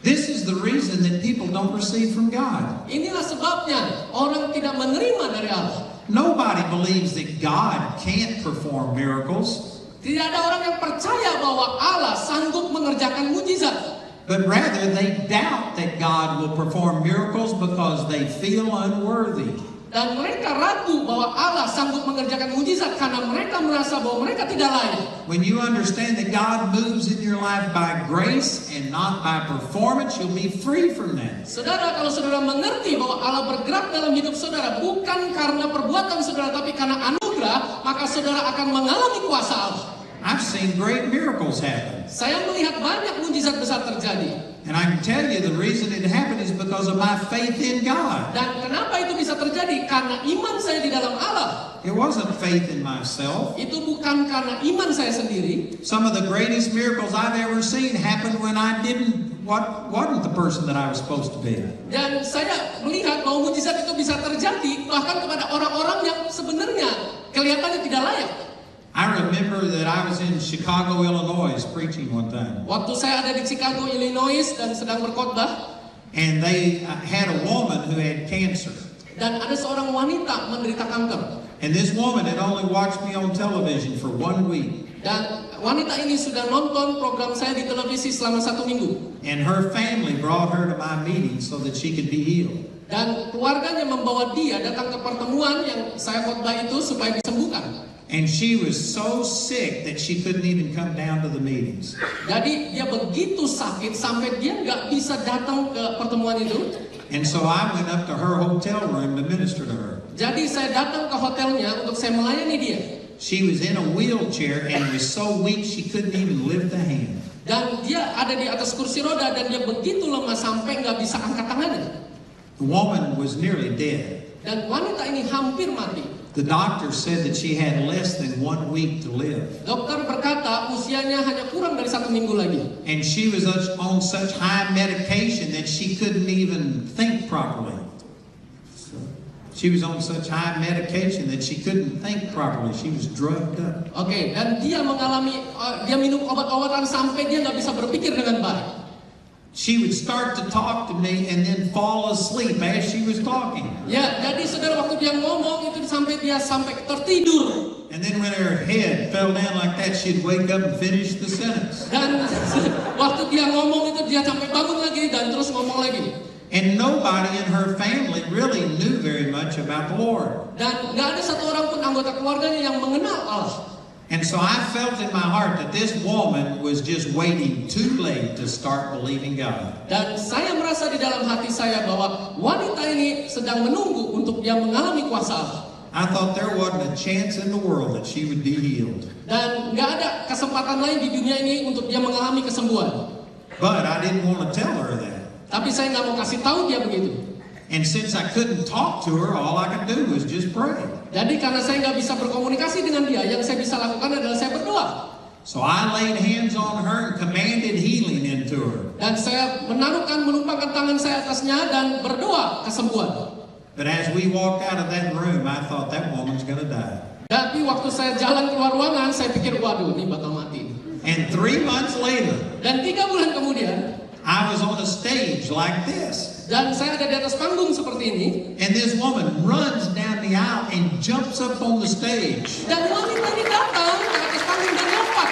This is the reason that people don't receive from God. Inilah sebabnya orang tidak menerima dari Allah. Nobody believes that God can't perform miracles. Tidak ada orang yang percaya bahwa Allah sanggup mengerjakan mujizat. but rather they doubt that God will perform miracles because they feel unworthy. Dan mereka ragu bahwa Allah sanggup mengerjakan mujizat karena mereka merasa bahwa mereka tidak layak. When you understand that God moves in your life by grace and not by performance, you'll be free from that. Saudara, kalau saudara mengerti bahwa Allah bergerak dalam hidup saudara bukan karena perbuatan saudara tapi karena anugerah, maka saudara akan mengalami kuasa Allah. I've seen great miracles happen. Saya melihat banyak mujizat besar terjadi. And I can tell you the reason it happened is because of my faith in God. Dan kenapa itu bisa terjadi? Karena iman saya di dalam Allah. It wasn't faith in myself. Itu bukan karena iman saya sendiri. Some of the greatest miracles I've ever seen happened when I wasn't the person that I was supposed to be. Dan saya melihat bahwa mujizat itu bisa terjadi bahkan kepada orang-orang yang sebenarnya kelihatannya tidak layak. I remember that I was in Chicago, Illinois, preaching one time. Waktu saya ada di Chicago, Illinois dan sedang berkhotbah, And they had a woman who had cancer. dan ada seorang wanita menderita kanker. And this woman had only watched me on television for 1 week. Dan wanita ini sudah nonton program saya di televisi selama 1 minggu. And her family brought her to my meeting so that she could be healed. Dan keluarganya membawa dia datang ke pertemuan yang saya khotbah itu supaya disembuhkan. And she was so sick that she couldn't even come down to the meetings. Jadi dia begitu sakit sampai dia nggak bisa datang ke pertemuan itu. And so I went up to her hotel room to minister to her. Jadi saya datang ke hotelnya untuk saya melayani dia. She was in a wheelchair and was so weak she couldn't even lift a hand. Dan dia ada di atas kursi roda dan dia begitu lemah sampai nggak bisa angkat tangannya. The woman was nearly dead. Dan wanita ini hampir mati. The doctor said that she had less than 1 week to live. Dokter berkata usianya hanya kurang dari 1 minggu lagi. And she was on such high medication that she couldn't even think properly. She was on such high medication that she couldn't think properly. She was drugged up. Oke, dan dia mengalami, dia minum obat-obatan sampai dia nggak bisa berpikir dengan baik. She would start to talk to me and then fall asleep as she was talking. Ya, jadi saudara waktu dia ngomong itu sampai tertidur. And then when her head fell down like that, she'd wake up and finish the sentence. Dan waktu dia ngomong itu dia sampai bangun lagi dan terus ngomong lagi. And nobody in her family really knew very much about the Lord. Dan nggak ada satu orang pun anggota keluarganya yang mengenal Allah. And so I felt in my heart that this woman was just waiting too late to start believing God. Dan saya merasa di dalam hati saya bahwa wanita ini sedang menunggu untuk dia mengalami kuasa Allah. I thought there wasn't a chance in the world that she would be healed. Dan nggak ada kesempatan lain di dunia ini untuk dia mengalami kesembuhan. But I didn't want to tell her that. Tapi saya nggak mau kasih tahu dia begitu. And since I couldn't talk to her, all I could do was just pray. Jadi karena saya nggak bisa berkomunikasi dengan dia, yang saya bisa lakukan adalah saya berdoa. So I laid hands on her and commanded healing into her. Dan saya menumpangkan tangan saya atasnya dan berdoa kesembuhan. But as we walked out of that room, I thought that woman's going to die. Tapi waktu saya jalan keluar ruangan, saya pikir, waduh, ini bakal mati. And 3 months later, Dan 3 bulan kemudian, I was on a stage like this. dan saya ada di atas panggung seperti ini. And this woman runs down the aisle and jumps up on the stage. Dan wanita ini datang ke atas panggung dan lompat.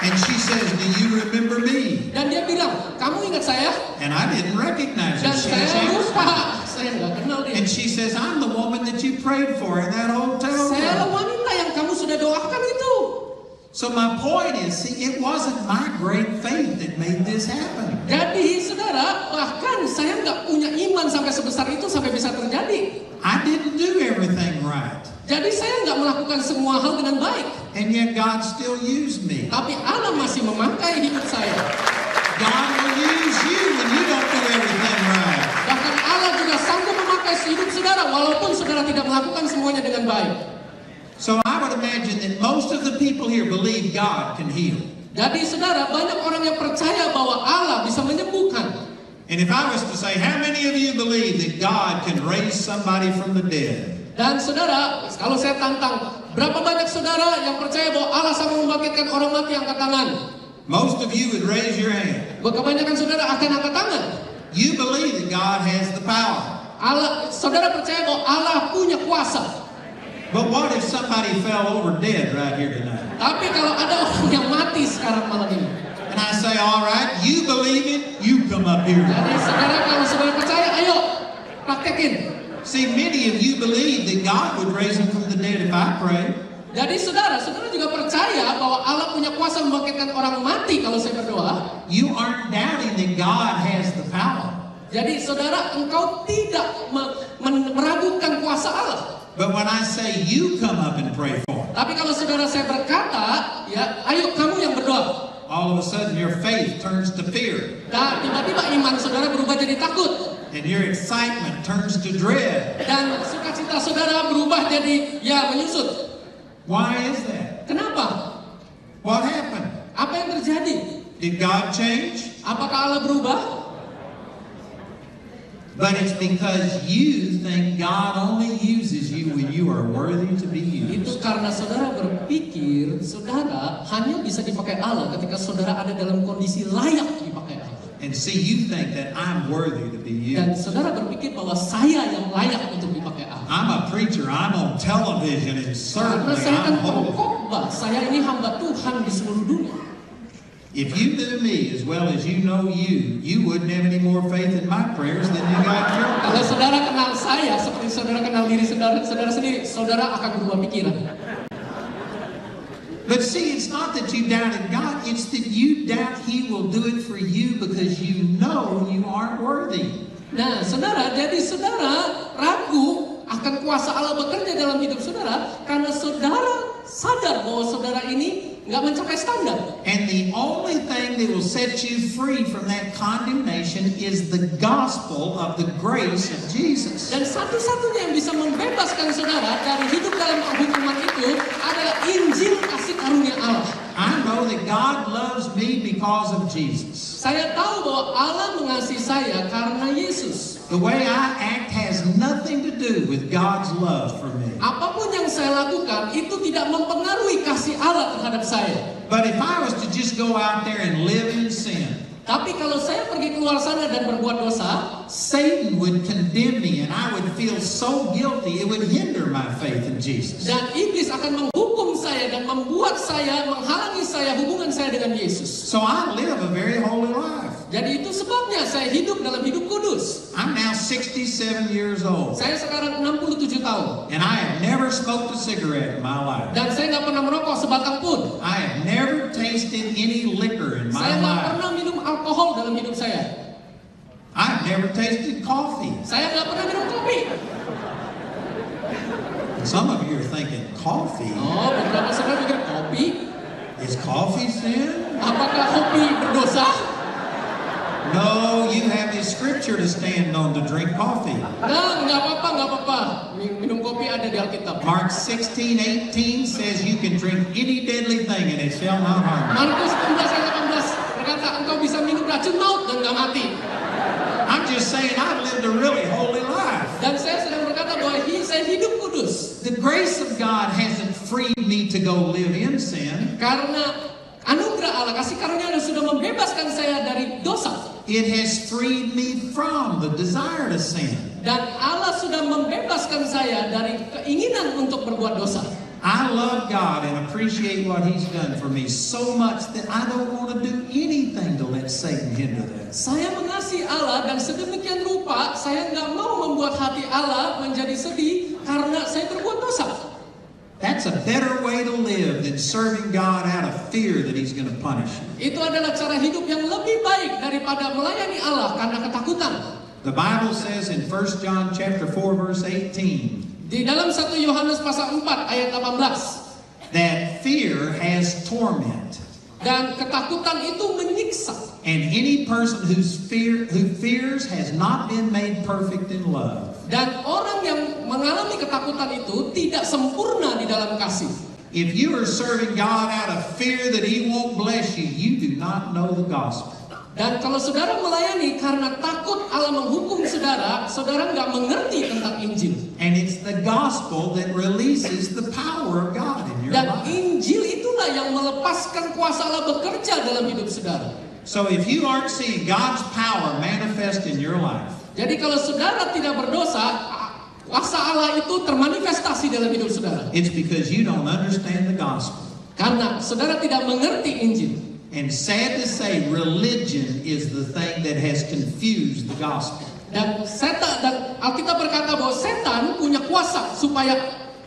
And she says, "Do you remember me?" Dan dia bilang, kamu ingat saya? And I didn't recognize her. Dan saya lupa. Saya nggak kenal dia. And she says, "I'm the woman that you prayed for in that hotel Saya room." wanita yang kamu sudah doakan itu. So my point is, see, it wasn't my great faith that made this happen. Jadi saudara, bahkan saya nggak punya iman sampai sebesar itu sampai bisa terjadi. I didn't do everything right. Jadi saya nggak melakukan semua hal dengan baik. And yet God still used me. Tapi Allah masih memakai hidup saya. God will use you when you don't do everything right. Bahkan Allah juga sanggup memakai hidup saudara walaupun saudara tidak melakukan semuanya dengan baik. So I would imagine that most of the people here believe God can heal. Jadi saudara, banyak orang yang percaya bahwa Allah bisa menyembuhkan. And if I was to say, how many of you believe that God can raise somebody from the dead? Dan saudara, kalau saya tantang, berapa banyak saudara yang percaya bahwa Allah sanggup membangkitkan orang mati, angkat tangan? Most of you would raise your hand. Kebanyakan saudara akan angkat tangan. You believe that God has the power. Saudara percaya bahwa Allah punya kuasa. But what if somebody fell over dead right here tonight? Tapi kalau ada orang yang mati sekarang malam ini, And I say, all right, you believe it, You come up here. Jadi saudara, kalau saudara percaya, ayo praktekin. See, many of you believe that God would raise him from the dead if I pray. Jadi saudara juga percaya bahwa Allah punya kuasa membangkitkan orang mati kalau saya berdoa. You aren't doubting that God has the power. Jadi saudara, engkau tidak meragukan kuasa Allah. But when I say you come up and pray for him, Tapi kalau saudara saya berkata, ya, ayo kamu yang berdoa. all of a sudden your faith turns to fear. Dan tiba-tiba iman saudara berubah jadi takut. And your excitement turns to dread. Dan sukacita saudara berubah jadi ya menyusut. Why is that? Kenapa? What happened? Apa yang terjadi? Did God change? Apakah Allah berubah? But it's because you think God only uses you when you are worthy to be Itu used. karena saudara berpikir saudara hanya bisa dipakai Allah ketika saudara ada dalam kondisi layak dipakai Allah. And see, you think that I'm worthy to be Dan used. saudara berpikir bahwa saya yang layak untuk dipakai Allah. I'm a preacher, I'm on television, and Karena certainly saya kan I'm holy. pengkhotbah, saya ini hamba Tuhan di seluruh dunia. If you knew me as well as you know you wouldn't have any more faith in my prayers than you got in your Kalau saudara kenal saya seperti saudara kenal diri saudara sendiri, saudara akan berubah pikiran. But see, it's not that you doubted God, it's that you doubt He will do it for you because you know you aren't worthy. Nah, saudara, jadi saudara ragu akan kuasa Allah bekerja dalam hidup saudara karena saudara sadar bahwa saudara ini nggak mencapai standar. And the only thing that will set you free from that condemnation is the gospel of the grace of Jesus. Dan satu-satunya yang bisa membebaskan saudara dari hidup dalam penghukuman itu adalah Injil kasih karunia Allah. I know that God loves me because of Jesus. Saya tahu bahwa Allah mengasihi saya karena Yesus. The way I act has nothing to do with God's love for me. Apapun yang saya lakukan itu tidak mempengaruhi kasih Allah terhadap saya. But if I was to just go out there and live in sin, Tapi kalau saya pergi keluar sana dan berbuat dosa, Satan would condemn me and I would feel so guilty it would hinder my faith in Jesus. dan iblis akan menghukum saya dan membuat saya, menghalangi saya hubungan saya dengan Yesus. So I live a very holy life. Jadi itu sebabnya saya hidup dalam hidup kudus. I'm now 67 years old Saya sekarang 67 tahun. and I have never smoked a cigarette in my life. Dan saya nggak pernah merokok sebatang pun. I have never tasted any liquor in my Saya nggak life. pernah minum alkohol dalam hidup saya. I've never tasted coffee. Saya nggak pernah minum kopi. Some of you are thinking, coffee? Oh, beberapa saudara pikir kopi. Is coffee sin? Apakah kopi berdosa? No, you have a scripture to stand on to drink coffee. Nah, nggak apa-apa. Minum kopi ada di Alkitab. Mark 16:18 says you can drink any deadly thing and it shall not harm you. Markus 16 ayat 18 berkata engkau bisa minum racun maut dan nggak mati. I'm just saying I've lived a really holy life. Dan saya sedang berkata bahwa saya hidup kudus. The grace of God hasn't freed me to go live in sin. Karena anugerah Allah, kasih karunia Allah sudah membebaskan saya dari dosa. It has freed me from the desire to sin. Dan Allah sudah membebaskan saya dari keinginan untuk berbuat dosa. I love God and appreciate what He's done for me so much that I don't want to do anything to let Satan hinder that. Saya mengasihi Allah dan sedemikian rupa saya nggak mau membuat hati Allah menjadi sedih karena saya berbuat dosa. That's a better way to live than serving God out of fear that He's going to punish you. Itu adalah cara hidup yang lebih baik daripada melayani Allah karena ketakutan. The Bible says in 1 John chapter 4 verse 18 Di dalam 1 Yohanes pasal 4 ayat 18, that fear has torment. dan ketakutan itu menyiksa. And any person who fears has not been made perfect in love. Dan orang yang mengalami ketakutan itu tidak sempurna di dalam kasih. If you are serving God out of fear that He won't bless you, you do not know the gospel. Dan kalau saudara melayani karena takut Allah menghukum saudara, saudara nggak mengerti tentang Injil. And it's the gospel that releases the power of God in your Dan life. Injil itulah yang melepaskan kuasa Allah bekerja dalam hidup saudara. So if you aren't seeing God's power manifest in your life, Jadi kalau saudara tidak berdosa, kuasa Allah itu termanifestasi dalam hidup saudara. it's because you don't understand the gospel. Karena saudara tidak mengerti Injil. And sad to say, religion is the thing that has confused the gospel. Dan Alkitab berkata bahwa setan punya kuasa supaya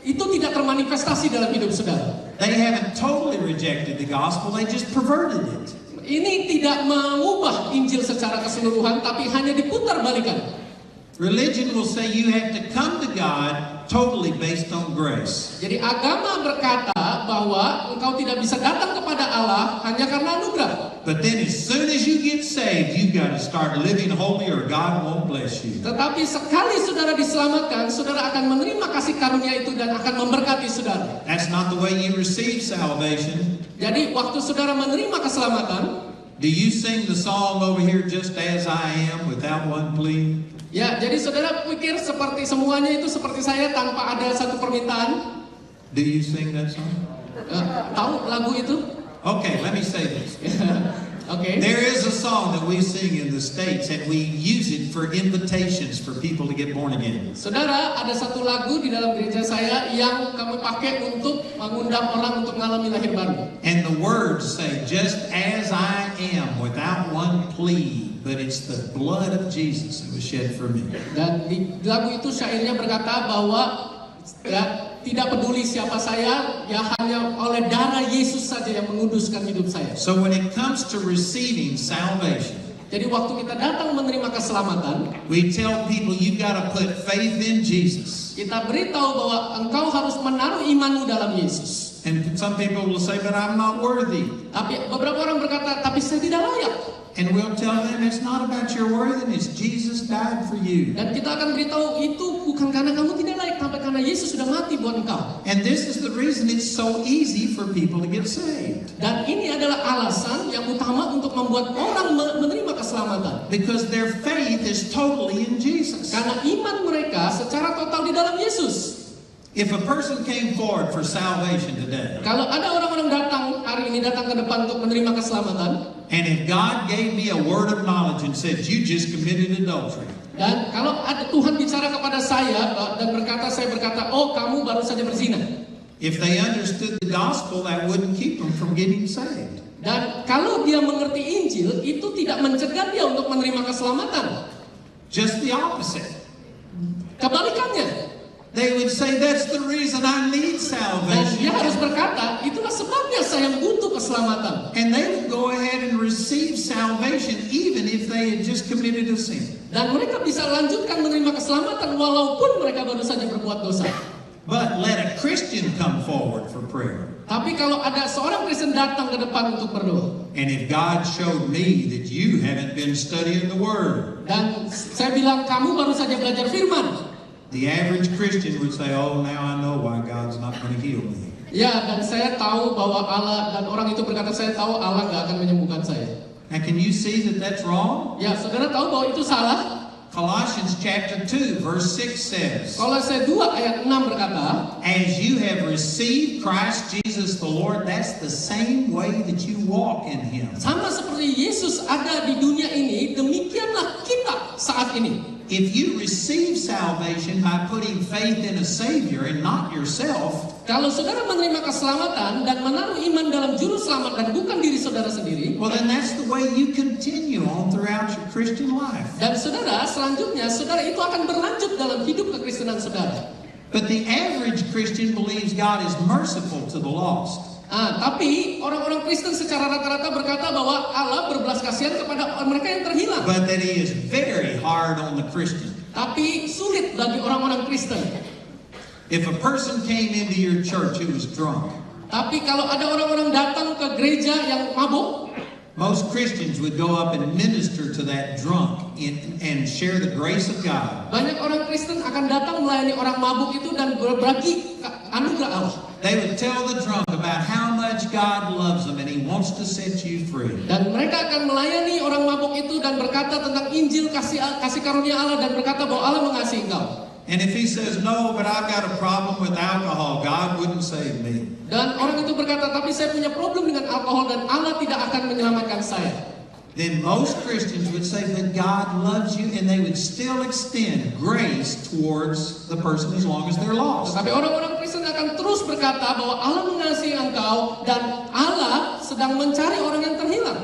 itu tidak termanifestasi dalam hidup saudara. They haven't totally rejected the gospel, they just perverted it. Ini tidak mengubah Injil secara keseluruhan, tapi hanya diputar balikan. Religion will say you have to come to God totally based on grace. Jadi agama berkata bahwa engkau tidak bisa datang kepada Allah hanya karena anugerah. But then as soon as you get saved, you've got to start living holy or God won't bless you. Tetapi sekali saudara diselamatkan, saudara akan menerima kasih karunia itu dan akan memberkati saudara. That's not the way you receive salvation. Jadi waktu saudara menerima keselamatan, do you sing the song over here, just as I am, without one plea? ya, jadi saudara pikir seperti semuanya itu seperti saya tanpa ada satu permintaan? Do you sing that song? Tahu lagu itu? Okay, let me say this. Okay. There is a song that we sing in the States and we use it for invitations for people to get born again. Saudara, ada satu lagu di dalam gereja saya yang kami pakai untuk mengundang orang untuk mengalami lahir baru. And the words say, just as I am, without one plea, but it's the blood of Jesus that was shed for me. Dan di lagu itu syairnya berkata bahwa ya, tidak peduli siapa saya, ya hanya oleh darah Yesus saja yang menguduskan hidup saya. So when it comes to receiving salvation, jadi waktu kita datang menerima keselamatan, we tell people you've got to put faith in Jesus. kita beritahu bahwa engkau harus menaruh imanmu dalam Yesus. And some people will say, but I'm not worthy. Tapi beberapa orang berkata, tapi saya tidak layak. And we'll tell them it's not about your worthiness. Jesus died for you. Dan kita akan beritahu itu bukan karena kamu tidak layak, tapi karena Yesus sudah mati buat engkau. And this is the reason it's so easy for people to get saved. Dan ini adalah alasan yang utama untuk membuat orang menerima keselamatan. Because their faith is totally in Jesus. Karena iman mereka secara total di dalam Yesus. If a person came forward for salvation today, Kalau ada orang-orang datang hari ini datang ke depan untuk menerima keselamatan, and if God gave me a word of knowledge and said, you just committed adultery, dan kalau ada Tuhan bicara kepada saya dan saya berkata, oh kamu baru saja berzina. if they understood the gospel, that wouldn't keep them from getting saved. Dan kalau dia mengerti Injil, itu tidak mencegah dia untuk menerima keselamatan. Just the opposite. Kebalikannya. They would say, that's the reason I Dan need dia salvation. harus berkata, itulah sebabnya saya butuh keselamatan. And they would go ahead and receive salvation even if they had just committed a sin. Dan mereka bisa lanjutkan menerima keselamatan walaupun mereka baru saja berbuat dosa. But let a Christian come forward for prayer. Tapi kalau ada seorang Kristen datang ke depan untuk berdoa, And if God showed me that you haven't been studying the Word, dan saya bilang kamu baru saja belajar firman, the average Christian would say, oh, now I know why God's not going to heal me. ya, dan saya tahu bahwa Allah, dan orang itu berkata, saya tahu Allah nggak akan menyembuhkan saya. Now, can you see that that's wrong? Ya, saudara tahu bahwa itu salah. Colossians chapter 2, verse 6 says, Kolose 2 ayat 6 berkata, as you have received Christ Jesus the Lord, that's the same way that you walk in Him. sama seperti Yesus ada di dunia ini, demikianlah kita saat ini. If you receive salvation by putting faith in a Savior and not yourself, Kalau saudara menerima keselamatan dan menaruh iman dalam juru selamat dan bukan diri saudara sendiri, well, then that's the way you continue on throughout your Christian life. dan saudara selanjutnya, saudara itu akan berlanjut dalam hidup kekristenan saudara. But the average Christian believes God is merciful to the lost. Tapi orang-orang Kristen secara rata-rata berkata bahwa Allah berbelas kasihan kepada mereka yang terhilang. But that He is very hard on the Christian. Tapi sulit bagi orang-orang Kristen. If a person came into your church who was drunk, Tapi kalau ada orang-orang datang ke gereja yang mabuk, most Christians would go up and minister to that drunk and share the grace of God. banyak orang Kristen akan datang melayani orang mabuk itu dan berbagi anugerah Allah. They would tell the drunk about how much God loves them and He wants to set you free. Dan mereka akan melayani orang mabuk itu dan berkata tentang Injil kasih karunia Allah dan berkata bahwa Allah mengasihi engkau. And if he says, no, but I've got a problem with alcohol, God wouldn't save me. Dan orang itu berkata, tapi saya punya problem dengan alkohol dan Allah tidak akan menyelamatkan saya. then most Christians would say that God loves you, and they would still extend grace towards the person as long as they're lost. Tetapi orang-orang Kristen akan terus berkata bahwa Allah mengasihi engkau dan Allah sedang mencari orang yang terhilang.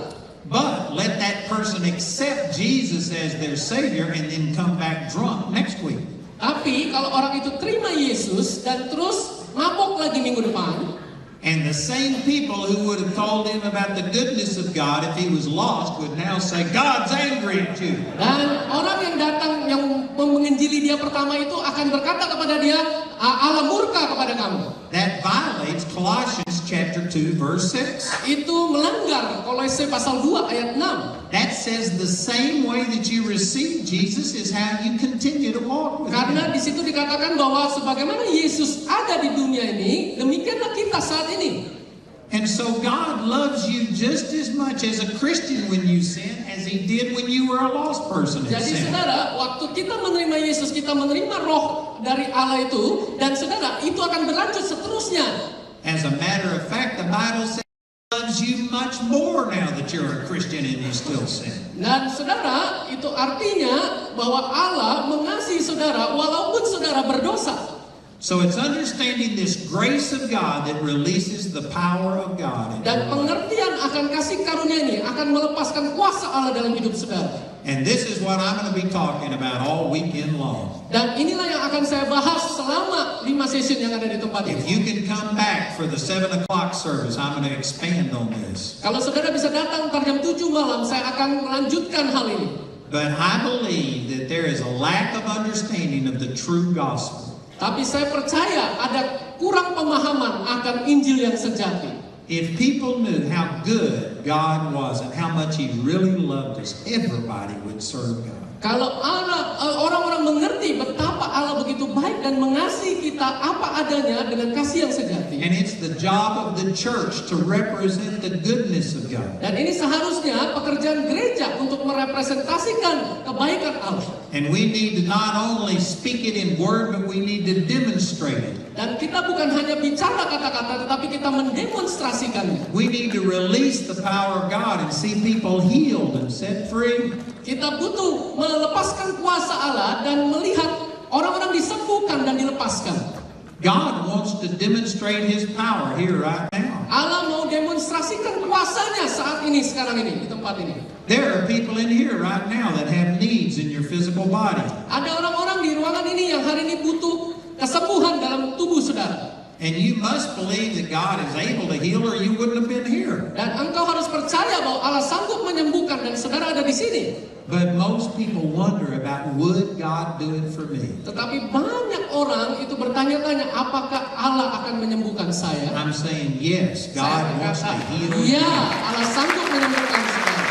But let that person accept Jesus as their Savior and then come back drunk next week. Tapi kalau orang itu terima Yesus dan terus mabok lagi minggu depan, And the same people who would have told him about the goodness of God if he was lost would now say, God's angry at you. dan orang yang datang yang menginjili dia pertama itu akan berkata kepada dia, Allah murka kepada kamu. That violates Colossians chapter 2 verse 6. Itu melanggar Kolose pasal 2 ayat 6. That says the same way that you receive Jesus is how you continue to walk with Karena him. di situ dikatakan bahwa sebagaimana Yesus ada di dunia ini, demikianlah kita saat ini. And so God loves you just as much as a Christian when you sin as he did when you were a lost person in Jadi sin. saudara, waktu kita menerima Yesus, kita menerima roh dari Allah itu, dan saudara, itu akan berlanjut seterusnya. As a matter of fact, the Bible says he loves you much more now that you're a Christian and you still sin. Dan saudara, itu artinya bahwa Allah mengasihi saudara walaupun saudara berdosa. So it's understanding this grace of God that releases the power of God in Dan your life. pengertian akan kasih karunia ini akan melepaskan kuasa Allah dalam hidup saudara. And this is what I'm going to be talking about all weekend long. Dan inilah yang akan saya bahas selama 5 session yang ada di tempat If ini. you can come back for the 7 o'clock service, I'm going to expand on this. Kalau saudara bisa datang ntar jam 7 malam, saya akan melanjutkan hal ini. But I believe that there is a lack of understanding of the true gospel. Tapi saya percaya ada kurang pemahaman akan Injil yang sejati. If people knew how good God was and how much He really loved us, everybody would serve God. Kalau orang-orang mengerti betapa Allah begitu baik dan mengasihi kita apa adanya dengan kasih yang sejati. And it's the job of the church to represent the goodness of God. Dan ini seharusnya pekerjaan gereja untuk merepresentasikan kebaikan Allah. And we need to not only speak it in word, but we need to demonstrate it. Dan kita bukan hanya bicara kata-kata, tetapi kita mendemonstrasikannya. We need to release the power of God and see people healed and set free. Kita butuh melepaskan kuasa Allah dan melihat orang-orang disembuhkan dan dilepaskan. God wants to demonstrate His power here right now. Allah mau demonstrasikan kuasanya saat ini, sekarang ini, di tempat ini. There are people in here right now that have needs in your physical body. Ada orang-orang di ruangan ini yang hari ini butuh kesembuhan dalam tubuh saudara. And you must believe that God is able to heal or you wouldn't have been here. Dan engkau harus percaya bahwa Allah sanggup menyembuhkan dan saudara ada di sini. But most people wonder about, would God do it for me? Tetapi banyak orang itu bertanya-tanya, apakah Allah akan menyembuhkan saya? I'm saying yes, God Saya wants to berkata, heal ya, you. Allah sanggup menyembuhkan saudara.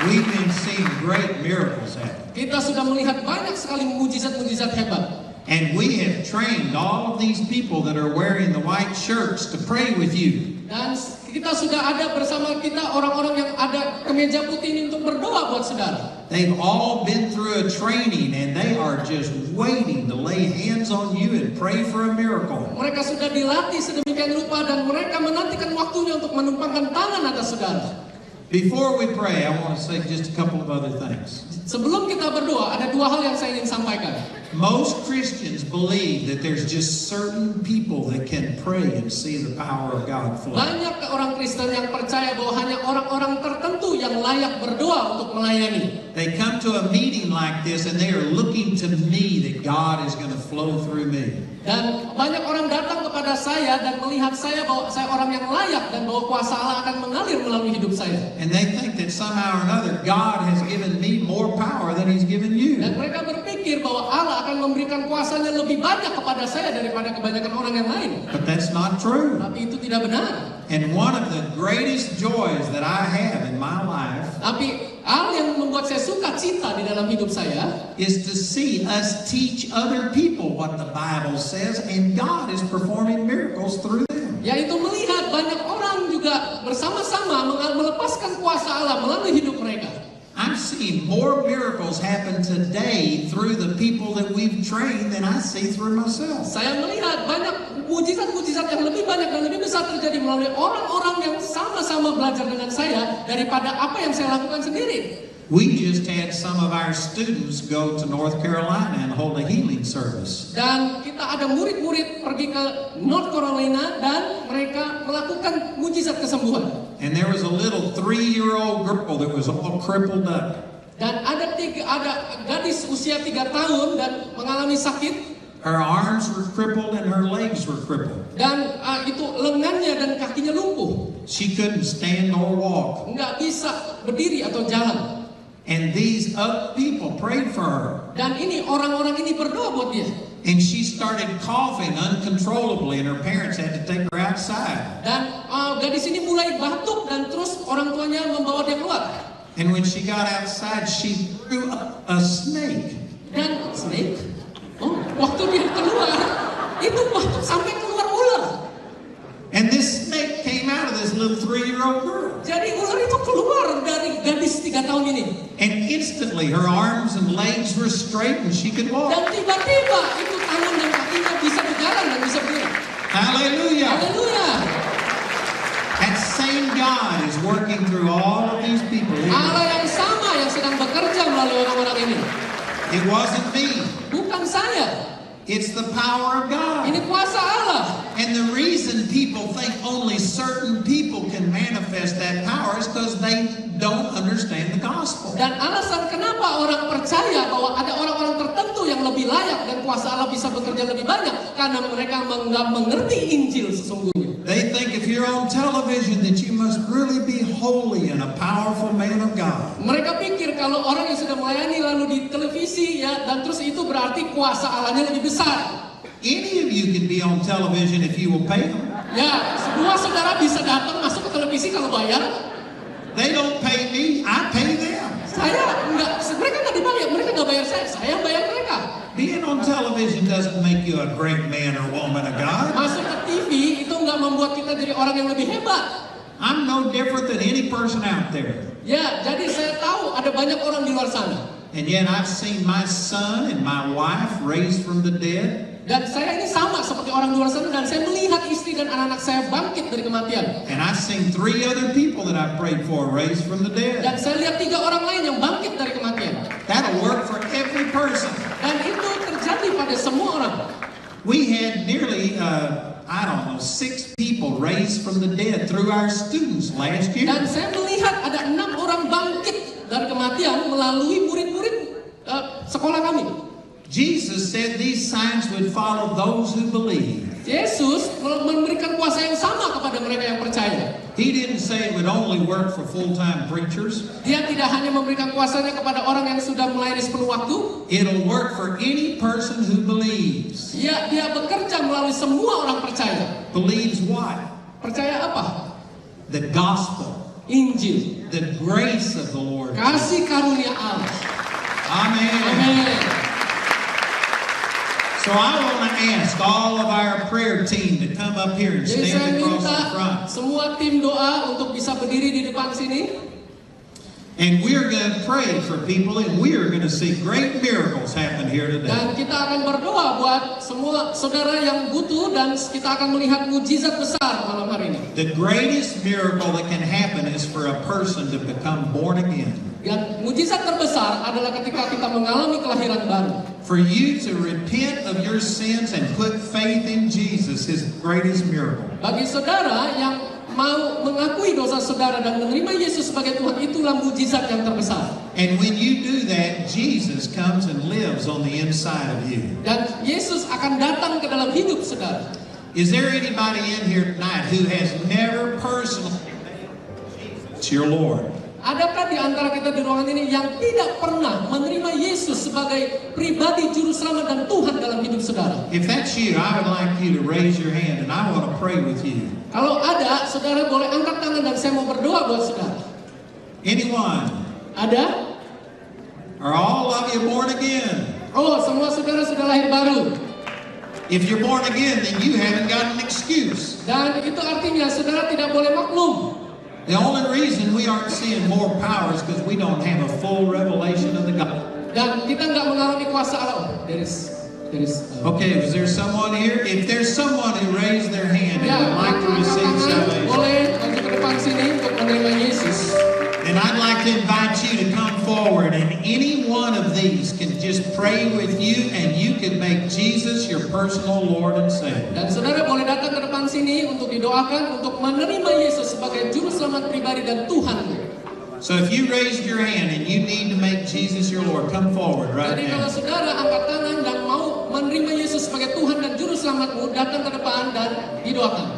We've been seeing great miracles happen. Kita sudah melihat banyak sekali mujizat-mujizat hebat. And we have trained all of these people that are wearing the white shirts to pray with you. Dan kita sudah ada bersama kita orang-orang yang ada kemeja putih ini untuk berdoa buat saudara. They've all been through a training and they are just waiting to lay hands on you and pray for a miracle. Mereka sudah dilatih sedemikian rupa dan mereka menantikan waktunya untuk menumpangkan tangan atas saudara. Before we pray, I want to say just a couple of other things. Sebelum kita berdoa, ada 2 hal yang saya ingin sampaikan. Most Christians believe that there's just certain people that can pray and see the power of God flow. Banyak orang Kristen yang percaya bahwa hanya orang-orang tertentu yang layak berdoa untuk melayani. They come to a meeting like this and they are looking to me that God is going to flow through me. Dan banyak orang datang kepada saya dan melihat saya bahwa saya orang yang layak dan bahwa kuasa Allah akan mengalir melalui hidup saya. And they think that somehow or another God has given me more power than He's given you. Dan mereka berpikir bahwa Allah akan memberikan kuasanya lebih banyak kepada saya daripada kebanyakan orang yang lain. But that's not true. Tapi itu tidak benar. And one of the greatest joys that I have in my life Tapi hal yang membuat saya suka cita di dalam hidup saya is to see us teach other people what the Bible says, and God is performing miracles through them. yaitu melihat banyak orang juga bersama-sama melepaskan kuasa Allah melalui hidup mereka. I I'm seeing more miracles happen today through the people that we've trained than I see through myself. Saya melihat banyak mujizat-mujizat yang lebih banyak dan lebih besar terjadi melalui orang-orang yang sama-sama belajar dengan saya daripada apa yang saya lakukan sendiri. We just had some of our students go to North Carolina and hold a healing service. Dan kita ada murid-murid pergi ke North Carolina dan mereka melakukan mujizat kesembuhan. And there was a little 3-year-old girl that was all crippled up. Dan ada gadis usia 3 tahun dan mengalami sakit. Her arms were crippled and her legs were crippled. Dan itu lengannya dan kakinya lumpuh. She couldn't stand nor walk. Nggak bisa berdiri atau jalan. And these other people prayed for her. Dan ini orang-orang ini berdoa buat dia. And she started coughing uncontrollably and her parents had to take her outside. Dan gadis ini mulai batuk dan terus orang tuanya membawa dia keluar. And when she got outside, she threw up a snake. Dan snake? Oh, waktu dia keluar, itu batuk sampai keluar ular. And this snake came out of this little 3-year-old girl. Jadi ular itu keluar dari gadis 3 tahun ini. And instantly her arms and legs were straight and she could walk. Dan tiba-tiba itu tangan dan kakinya bisa berjalan dan bisa berdiri. Hallelujah. Haleluya. That same God is working through all of these people. Allah yang sama yang sedang bekerja melalui orang-orang ini. It wasn't me. Bukan saya. It's the power of God. Ini kuasa Allah. And the reason people think only certain people can manifest that power is because they don't understand the gospel. Dan alasan kenapa orang percaya bahwa ada orang-orang tertentu yang lebih layak dan kuasa Allah bisa bekerja lebih banyak karena mereka nggak mengerti Injil sesungguhnya. They think if you're on television that you must really be holy and a powerful man of God. Mereka pikir kalau orang yang sudah melayani lalu di televisi ya dan terus itu berarti kuasa Allahnya lebih besar. Any of you can be on television if you will pay them. Ya, semua saudara bisa datang masuk ke televisi kalau bayar. They don't pay me, I pay them. Mereka nggak dibayar, mereka nggak bayar saya bayar mereka. Being on television doesn't make you a great man or woman of God. Masuk ke TV itu nggak membuat kita jadi orang yang lebih hebat. I'm no different than any person out there. Ya, jadi saya tahu ada banyak orang di luar sana. And yet I've seen my son and my wife raised from the dead. Dan saya ini sama seperti orang di luar sana dan saya melihat istri dan anak-anak saya bangkit dari kematian. And I've seen 3 other people that I prayed for raised from the dead. Dan saya lihat 3 orang lain yang bangkit dari kematian. That'll work for every person. Dan itu terjadi pada semua orang. We had nearly, 6 people raised from the dead through our students last year. Dan saya melihat ada 6 orang bangkit dari kematian melalui murid-murid sekolah kami. Jesus said these signs would follow those who believe. Yesus memberikan kuasa yang sama kepada mereka yang percaya. He didn't say it would only work for full-time preachers. Dia tidak hanya memberikan kuasanya kepada orang yang sudah melayani sepenuh waktu. It'll work for any person who believes. Dia bekerja melalui semua orang percaya. Believes what? Percaya apa? The gospel. Injil. The grace of the Lord. Kasih karunia Allah. Amen. Amin. So I want to ask all of our prayer team to come up here and Jadi saya stand across the minta front. semua tim doa untuk bisa berdiri di depan sini. And we're going to pray for people and we are going to see great miracles happen here today. Dan kita akan berdoa buat semua saudara yang butuh dan kita akan melihat mujizat besar malam hari ini. The greatest miracle that can happen is for a person to become born again. Dan mujizat terbesar adalah ketika kita mengalami kelahiran baru. For you to repent of your sins and put faith in Jesus is the greatest miracle. Bagi saudara yang mau mengakui dosa saudara dan menerima Yesus sebagai Tuhan, itulah mujizat yang terbesar. And when you do that, Jesus comes and lives on the inside of you. Dan Yesus akan datang ke dalam hidup saudara. Is there anybody in here tonight who has never personally made Jesus your Lord? Adakah di antara kita di ruangan ini yang tidak pernah menerima Yesus sebagai pribadi juru selamat dan Tuhan dalam hidup saudara? If that's you, I would like you to raise your hand and I want to pray with you. Kalau ada, saudara boleh angkat tangan dan saya mau berdoa buat saudara. Anyone? Ada? Are all of you born again? Oh, semua saudara sudah lahir baru. If you're born again, then you haven't got an excuse. Dan itu artinya saudara tidak boleh maklum. The only reason we aren't seeing more power is because we don't have a full revelation of the gospel. Dan kita nggak mengalami kuasa Allah. Oh, there is Okay, is there someone here? If there's someone who raised their hand and would like to receive salvation, boleh maju ke depan sini untuk menerima Yesus. and I'd like to invite you to come forward, and any one of these can just pray with you, and you can make Jesus your personal Lord and Savior. Dan saudara boleh datang ke depan sini untuk didoakan untuk menerima Yesus sebagai juru selamat pribadi dan Tuhan. So if you raised your hand and you need to make Jesus your Lord, come forward right Jadi kalau now. saudara angkat tangan dan mau menerima Yesus sebagai Tuhan dan juru selamatmu, datang ke depan dan didoakan.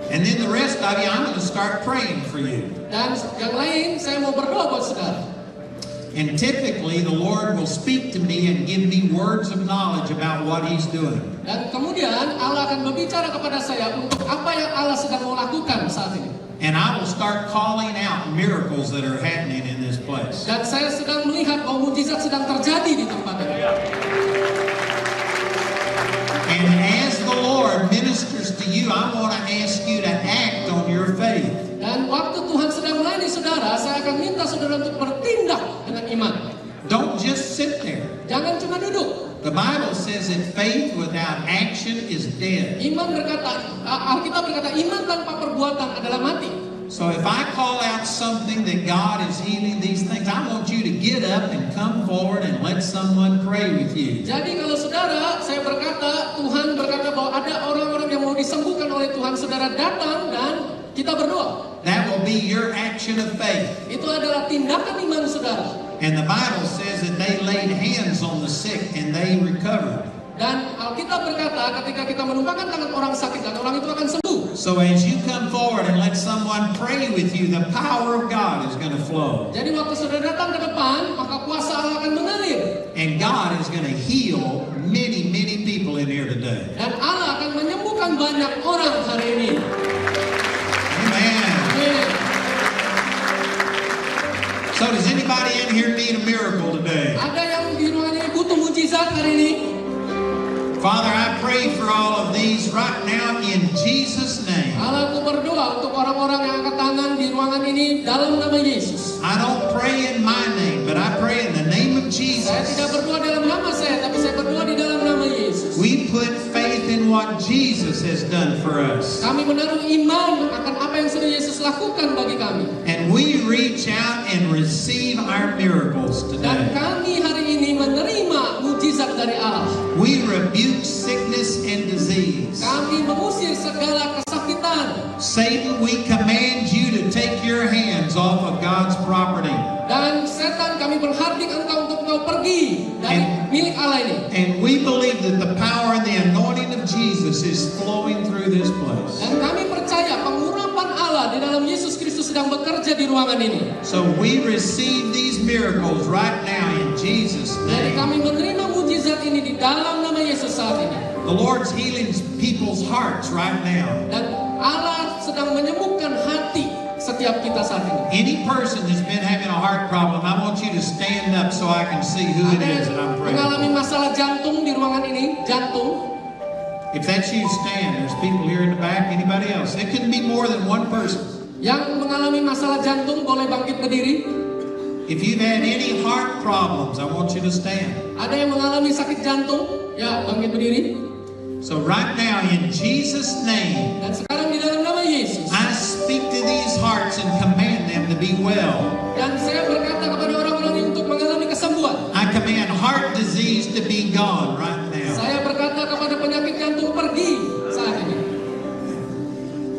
And then the rest of you, I'm going to start praying for you. Dan yang lain, saya mau berdoa buat saudara. And typically the Lord will speak to me and give me words of knowledge about what He's doing. Dan kemudian Allah akan berbicara kepada saya untuk apa yang Allah sedang mau lakukan saat ini. And I will start calling out miracles that are happening in this place. Dan saya sedang melihat bahwa mujizat sedang terjadi di tempat ini. And as the Lord ministers to you, I want to ask you to act on your faith. Dan waktu Tuhan sedang melayani saudara, saya akan minta saudara untuk bertindak dengan iman. Don't just sit there. Jangan cuma duduk. The Bible says that faith without action is dead. Iman berkata, Alkitab berkata, iman tanpa perbuatan adalah mati. So if I call out something that God is healing these things, I want you to get up and come forward and let someone pray with you. Jadi kalau saudara, saya berkata, Tuhan berkata bahwa ada orang-orang yang mau disembuhkan oleh Tuhan, saudara datang dan kita berdoa. That will be your action of faith. Itu adalah tindakan iman saudara. And the Bible says that they laid hands on the sick and they recovered. Dan Alkitab berkata ketika kita menumpahkan tangan orang sakit dan orang itu akan sembuh. So as you come forward and let someone pray with you, the power of God is going to flow. Jadi waktu saudara datang ke depan, maka kuasa Allah akan mengalir. And God is going to heal many, many people in here today. Dan Allah akan menyembuhkan banyak orang hari ini. Amen. Amin. So does anybody in here need a miracle today? Ada yang di ruangan ini butuh mujizat hari ini? Father, I pray for all of these right now in Jesus' name. Allah, aku berdoa untuk orang-orang yang angkat tangan di ruangan ini dalam nama Yesus. I don't pray in my name, but I pray in the name of Saya Jesus. tidak berdoa dalam nama saya, tapi saya berdoa di dalam nama Yesus. We put faith in what Jesus has done for us. Kami menaruh iman akan apa yang sudah Yesus lakukan bagi kami. And we reach out and receive our miracles Dan today. kami hari ini menerima mujizat dari Allah. We rebuke sickness and disease. Kami mengusir segala kesakitan. Satan, we command you to take your hands off of God's property. Dan setan, kami berhardik engkau untuk engkau pergi dari milik Allah ini. And we believe that the power and the anointing of Jesus is flowing through this place. Dan kami percaya pengurapan Allah di dalam Yesus Kristus sedang bekerja di ruangan ini. So we receive these miracles right now in Jesus' Jadi name. kami menerima mujizat ini di dalam nama Yesus saat ini. The Lord's healing people's hearts right now. Dan Allah sedang menyembuhkan hati setiap kita saat ini. Any person that's been having a heart problem, I want you to stand up so I can see who it Ada is that I'm yang praying mengalami for. masalah jantung di ruangan ini, jantung. If that's you, stand. There's people here in the back. Anybody else? It can be more than one person. Yang mengalami masalah jantung boleh bangkit berdiri. If you've had any heart problems, I want you to stand. Ada yang mengalami sakit jantung, ya bangkit berdiri. So right now, in Jesus' name, Dan sekarang di dalam nama Yesus, I speak to these hearts and command them to be well. dan saya berkata kepada orang-orang ini untuk mengalami kesembuhan. I command heart disease to be gone right now. Saya berkata kepada penyakit jantung pergi saat ini.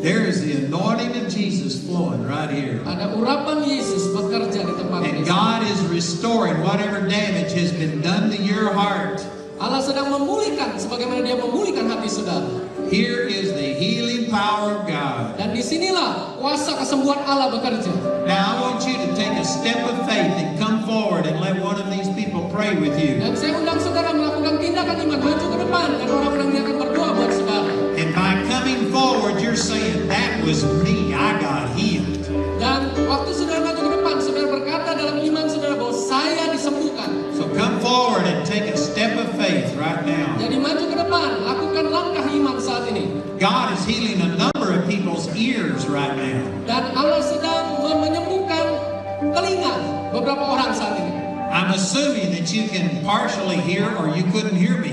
There is the anointing of Jesus flowing right here. Ada urapan Yesus bekerja di tempat And ini. God is restoring whatever damage has been done to your heart. Allah sedang memulihkan sebagaimana Dia memulihkan hati saudara. Here is the healing power of God. Dan disinilah kuasa kesembuhan Allah bekerja. Now I want you to take a step of faith and come forward and let one of these people pray with you. Dan saya undang saudara melakukan tindakan iman, maju ke depan dan orang-orang ini akan berdoa buat saudara. And by coming forward, you're saying, that was me, I got healed. Dan waktu saudara maju ke depan, saudara berkata dalam iman saudara bahwa saya disembuhkan. So come forward and take a step of faith right now. Jadi maju ke depan, lakukan langkah iman saat ini. God is healing a number of people's ears right now. Dan Allah sedang menyembuhkan telinga beberapa orang saat ini. I'm assuming that you can partially hear or you couldn't hear me.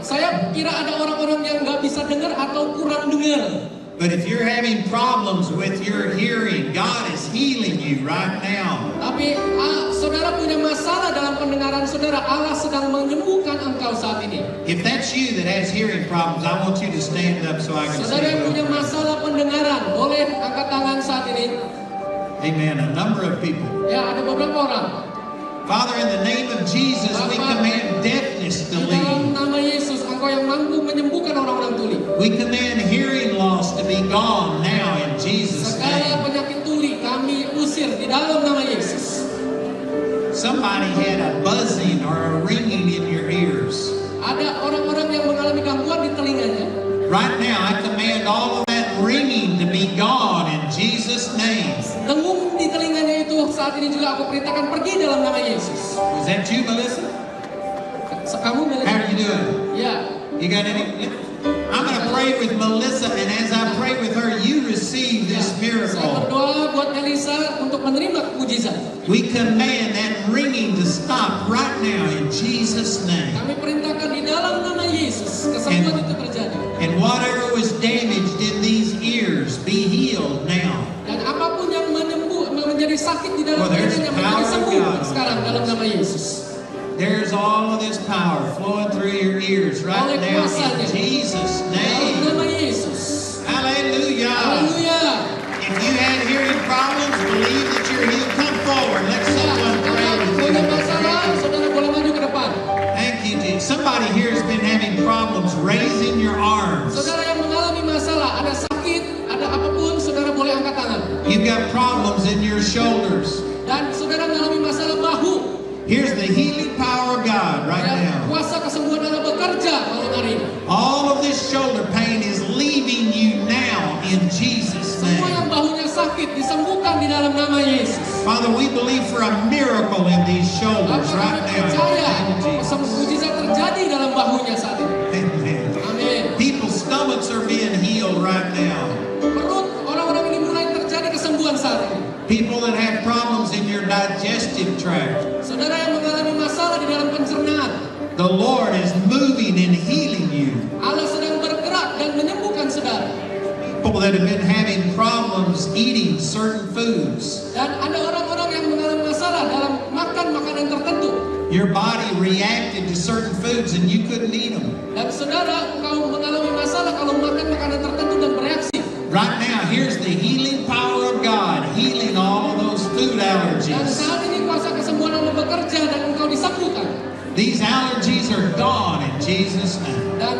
Saya kira ada orang-orang yang nggak bisa dengar atau kurang dengar. But if you're having problems with your hearing, God is healing you right now. Tapi saudara punya masalah dalam pendengaran saudara, Allah sedang menyembuhkan engkau saat ini. If that's you that has hearing problems, I want you to stand up so I can Saudara yang see punya you. masalah pendengaran, boleh angkat tangan saat ini. Amen. A number of people. Ya, ada beberapa orang. Father, in the name of Jesus, we command deafness to Di dalam leave. nama Yesus, engkau yang mampu menyembuhkan orang-orang tuli. We command hearing loss to be gone now in Jesus' Segala name. penyakit tuli kami usir di dalam nama Yesus. Somebody had a buzzing or a ringing in your ears. Ada orang-orang yang mengalami gangguan di telinganya. Right now, I command all of that ringing to be gone in Jesus' name. Dengung di telinganya itu saat ini juga aku perintahkan pergi dalam nama Yesus. Was that you, Melissa? Kamu How are you doing? Ya. You got any? I'm going to pray with Melissa, and as I pray with her, you receive this Saya miracle. berdoa buat Elisa untuk menerima mujizat. We command that ringing to stop right now in Jesus' name. Kami perintahkan di dalam nama Yesus kesembuhan itu terjadi. And whatever was damaged in these ears, be healed now. Dan apapun yang menjadi sakit di dalam Oh, there's telinganya menjadi power of sembuh God. sekarang dalam nama Yesus. There's all of this power flowing through your ears right Oleh now kuasanya. in Jesus' Dalam name. nama Yesus. Hallelujah. Haleluya. If you had hearing problems, believe that you're healed. Come forward. Let Ya, someone pray kalau with punya you. masalah, saudara boleh maju ke depan. Thank you, Jesus. Somebody here has been having problems raising your arms. Saudara yang mengalami masalah, ada sakit, ada apapun, saudara boleh angkat tangan. You've got problems in your shoulders. Dan saudara mengalami masalah bahu. Here's the healing power of God right Dan now. kuasa kesembuhan Allah bekerja malam hari ini. All of this shoulder pain is leaving you now in Jesus' Semua yang name. bahunya sakit disembuhkan di dalam nama Yesus. Father, we believe for a miracle in these shoulders Bapak right kami now. percaya In the name of Jesus. mujizat terjadi dalam bahunya saat ini. Amen. Amin. People's stomachs are being healed right now. Perut orang-orang ini mulai terjadi kesembuhan saat ini. People that have problems in your digestive tract. Saudara yang mengalami masalah di dalam pencernaan, The Lord is moving and healing you. Allah sedang bergerak dan menyembuhkan saudara. People that have been having problems eating certain foods. Dan ada orang-orang yang mengalami masalah dalam makan makanan tertentu. Your body reacted to certain foods and you couldn't eat them. Dan saudara, engkau mengalami masalah kalau makan makanan tertentu dan bereaksi. Right now, here's the healing power of God, healing all of those food Dan allergies. saat ini kuasa kesembuhan Allah bekerja dan engkau disembuhkan. These allergies are gone in Jesus' name. Dan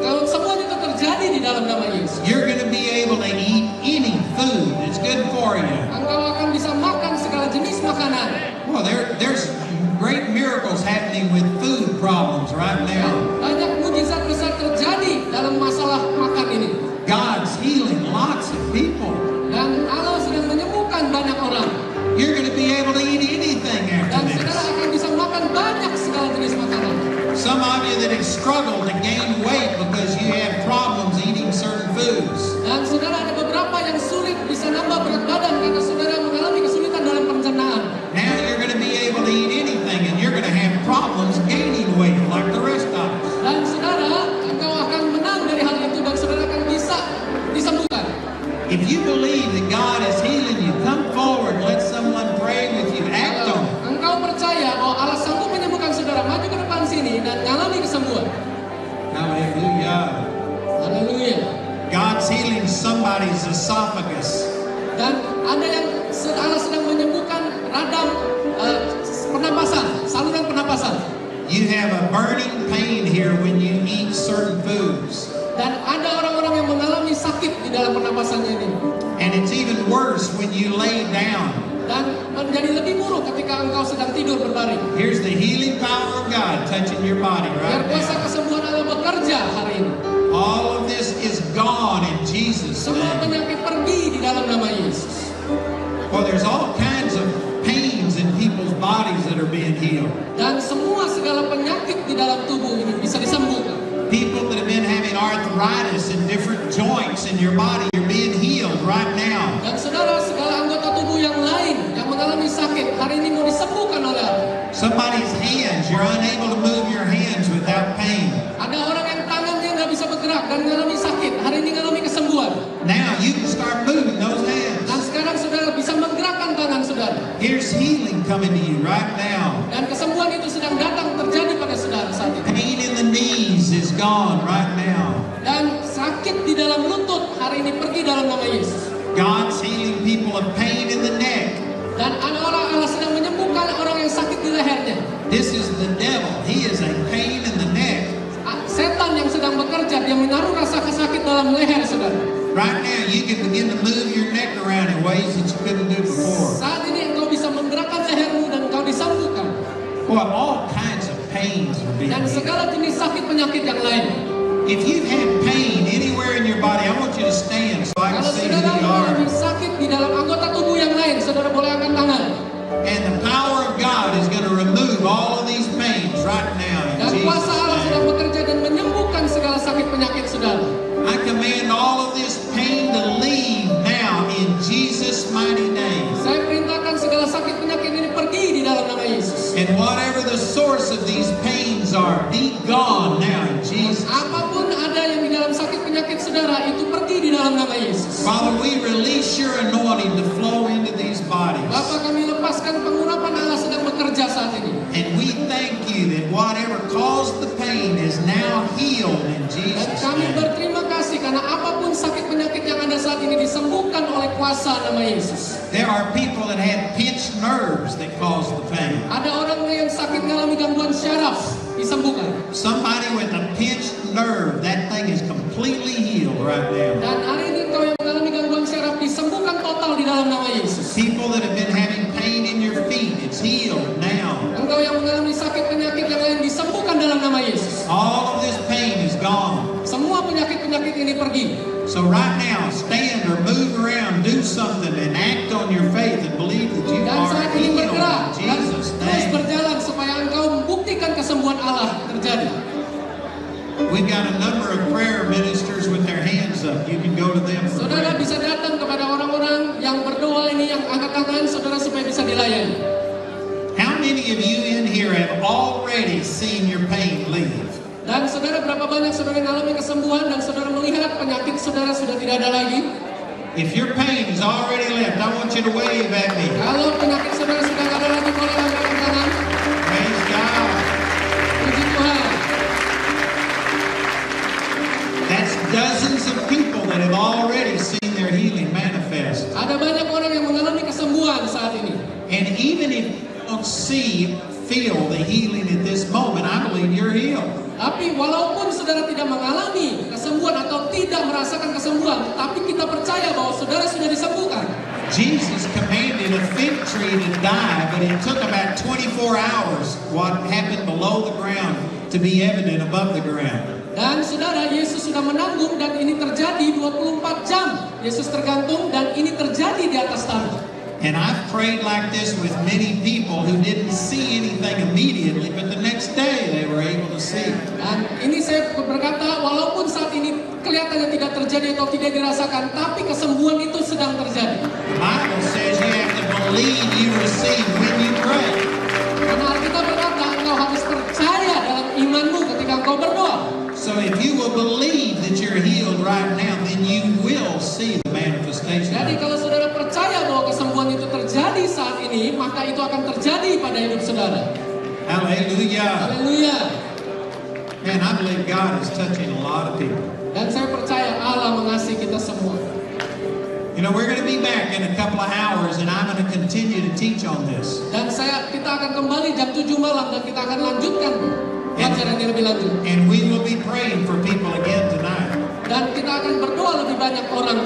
kalau semuanya itu terjadi di dalam nama Yesus. You're going to be able to eat any food that's good for you. Engkau akan bisa makan segala jenis makanan. Well, there's great miracles happening with food problems right now. Banyak mujizat besar terjadi dalam masalah makan ini. God's healing lots of people. Dan Allah sedang menyembuhkan banyak orang. You're going to be able to eat anything Dan after saudara this. akan bisa makan banyak segala jenis makanan. Some of you that have struggled to gain weight because you have problems eating certain foods. Dan saudara ada beberapa yang sulit bisa nambah berat badan karena saudara mengalami kesulitan dalam pencernaan. Now you're going to be able to eat anything and you're going to have problems gaining weight like the rest of us. Dan saudara, engkau akan menang dari hal itu dan saudara akan bisa disembuhkan. If you believe that God is healing you, come forward. Let someone pray with you. Act Kalau on it. engkau percaya bahwa Allah sanggup menyembuhkan saudara, maju ke depan sini dan alami kesembuhan. Hallelujah. Haleluya. God's healing somebody's esophagus. Dan ada yang Allah sedang menyembuhkan radang pernapasan, saluran pernapasan. You have a burning pain here when you eat certain foods. Dan ada orang-orang yang mengalami sakit di dalam pernapasannya ini. And it's even worse when you lay down. Dan menjadi lebih buruk ketika engkau sedang tidur berbaring. Here's the healing power of God touching your body Biar right kuasa now. kesembuhan Allah bekerja hari ini. All of this is gone in Jesus' Semua name. penyakit pergi di dalam nama Yesus. Well, there's all kinds of pains in people's bodies that are being healed. Dan semua segala penyakit di dalam tubuh ini bisa disembuhkan. People that have been having arthritis in different joints in your body are being healed Somebody's hands, you're unable to move your hands without pain. Ada orang yang tangannya nggak bisa bergerak dan mengalami sakit. Hari ini mengalami kesembuhan. Now you can start moving those hands. Dan sekarang saudara bisa menggerakkan tangan saudara. Here's healing coming to you right now. Dan kesembuhan itu sedang datang terjadi pada saudara saat ini. Pain in the knees is gone right now. Dan sakit di dalam lutut hari ini pergi dalam nama Yesus. God's healing people of pain in the neck. Dan ada orang Allah sedang menyembuhkan orang yang sakit di lehernya. This is the devil. He is a pain in the neck. Setan yang sedang bekerja, dia menaruh rasa sakit dalam leher saudara. Right now you can begin to move your neck around in ways that you couldn't do before. Saat ini engkau bisa menggerakkan lehermu dan engkau disembuhkan. Boy, all kinds of pains are being Dan healed. segala jenis sakit penyakit yang lain. If you've had pain anywhere in your body, I want you to stand so I can Kalau see who saudara you are. mengalami sakit di dalam anggota tubuh yang lain, saudara boleh angkat tangan. And the power of God is going to remove all of these pains right now in Dan kuasa Jesus' Allah sedang name. bekerja dan menyembuhkan segala sakit penyakit saudara. I command all of this pain to leave now in Jesus' mighty name. Saya perintahkan segala sakit penyakit ini pergi di dalam nama Yesus. And whatever the source of these pains are, be gone now in Jesus' name. Apapun ada yang di dalam sakit penyakit saudara itu pergi di dalam nama Yesus. Father, we release your anointing to flow into these bodies. Bapa, kami lepaskan pengurapan Allah sedang bekerja saat ini. And we thank you that whatever caused the pain is now healed in Dan Jesus' kami name. berterima kasih karena apapun sakit penyakit yang ada saat ini disembuhkan oleh kuasa nama Yesus. There are people that had pinched nerves that caused the pain. Ada orang yang sakit mengalami gangguan syaraf disembuhkan. Somebody with a pinched nerve, that thing is completely healed right now. Dan hari ini kau yang mengalami gangguan syaraf disembuhkan total di dalam nama Yesus. People that have been having pain in your feet, it's healed now. Engkau yang mengalami sakit penyakit yang lain disembuhkan dalam nama Yesus. All of this pain is gone. Semua penyakit-penyakit ini pergi. So right now, stand or move around, do something and act on your faith and believe that you Dan are saat ini healed bergerak in dan Jesus' terus name. berjalan supaya engkau membuktikan kesembuhan Allah terjadi. We've got a number of prayer ministers with their hands up. You can go to them for Saudara prayer. bisa datang kepada orang-orang yang berdoa ini, yang angkat tangan, saudara supaya bisa dilayani. How many of you in here have already seen your pain leave? Dan saudara, berapa banyak saudara yang mengalami kesembuhan dan saudara melihat penyakit saudara sudah tidak ada lagi? If your pain is already left, I want you to wave at me. Kalau penyakit saudara sudah tidak ada lagi, boleh angkat tangan. Praise God. Puji Tuhan. That's dozens of people that have already seen their healing manifest. Ada banyak orang yang mengalami kesembuhan saat ini. And even if you don't feel the healing at this moment, I believe you're healed. Tapi walaupun saudara tidak mengalami kesembuhan atau tidak merasakan kesembuhan, tapi kita percaya bahwa saudara sudah disembuhkan. Jesus commanded a fig tree to die, but it took about 24 hours what happened below the ground to be evident above the ground. Dan saudara, Yesus sudah menanggung dan ini terjadi 24 jam. Yesus tergantung dan ini terjadi di atas tanah. And I've prayed like this with many people who didn't see anything immediately, but the next day they were able to see. Dan ini saya berkata, walaupun saat ini kelihatannya tidak terjadi atau tidak dirasakan, tapi kesembuhan itu sedang terjadi. The Bible says you have to believe you receive when you pray. Karena Alkitab berkata, engkau harus percaya dalam imanmu ketika engkau berdoa. So if you will believe that you're healed right now, then you will see the manifestation. Jadi kalau saudara percaya bahwa kesembuhan itu terjadi saat ini, maka itu akan terjadi pada hidup saudara. Hallelujah. Haleluya. Man, I believe God is touching a lot of people. Dan saya percaya Allah mengasihi kita semua. You know, we're going to be back in a couple of hours and I'm going to continue to teach on this. Dan kita akan kembali jam 7 malam dan kita akan lanjutkan pelajaran yang lebih lanjut. And we will be praying for people again tonight. Dan kita akan berdoa lebih banyak orang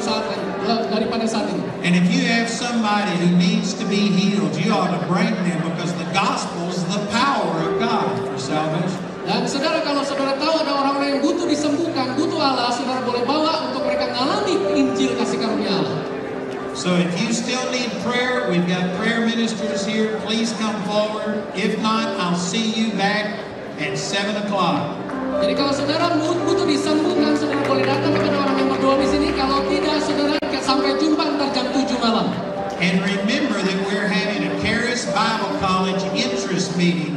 daripada saat ini. And if you have somebody who needs to be healed, you ought to bring them because the gospel is the power of God for salvation. Dan saudara, kalau saudara tahu ada orang-orang yang butuh disembuhkan, butuh Allah, saudara boleh bawa untuk mereka mengalami Injil kasih karunia Allah. So if you still need prayer, we've got prayer ministers here. Please come forward. If not, I'll see you back at 7 o'clock. Jadi kalau saudara butuh disembuhkan, saudara boleh datang kepada orang yang berdoa di sini. Kalau tidak, saudara sampai jumpa ntar jam 7 malam. And remember that we're having a Charis Bible College interest meeting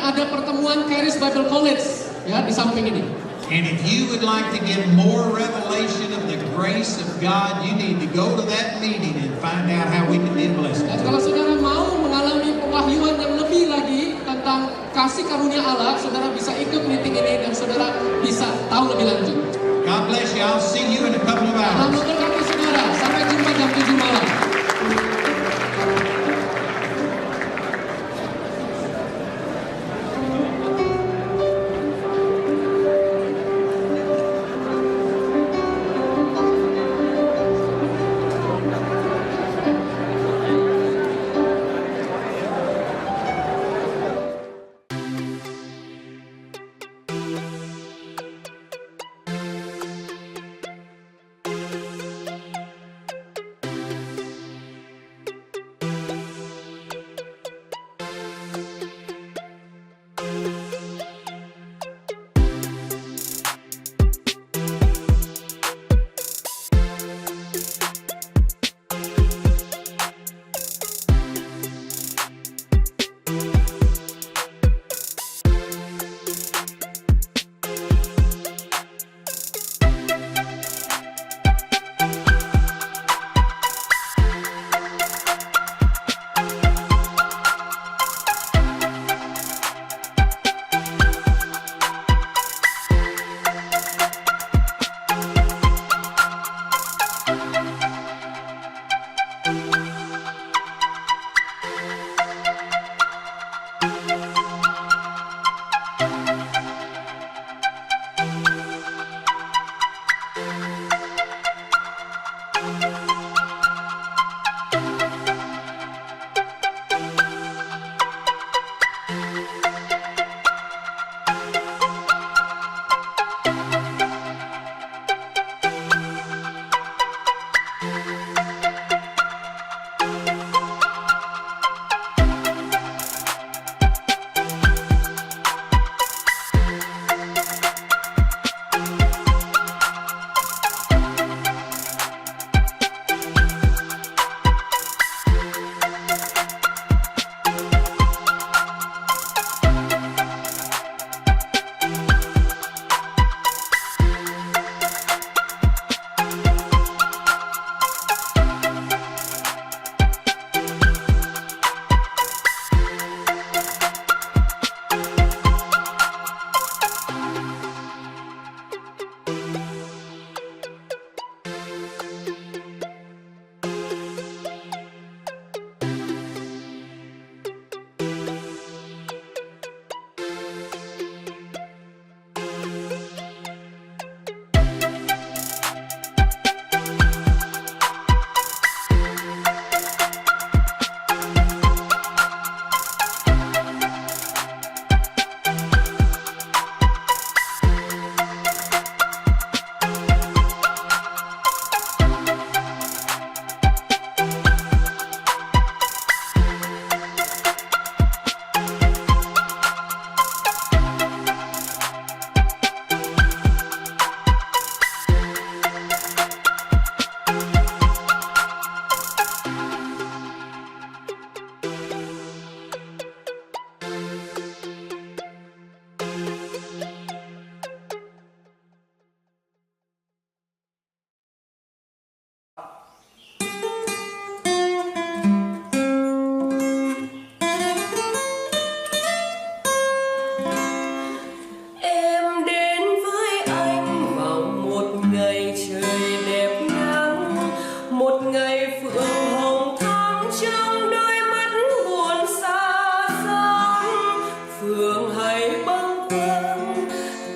ada pertemuan Charis Bible College ya di samping ini. And if you would like to get more revelation of the grace of God, you need to go to that meeting and find out how we can be a blessing. Dan kalau saudara mau mengalami pewahyuan yang lebih lagi tentang kasih karunia Allah, saudara bisa ikut meeting ini dan saudara bisa tahu lebih lanjut. God bless you. I'll see you in a couple of Tuhan hours. memberkati saudara. Sampai jumpa jam 7 malam.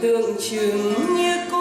tượng trưng như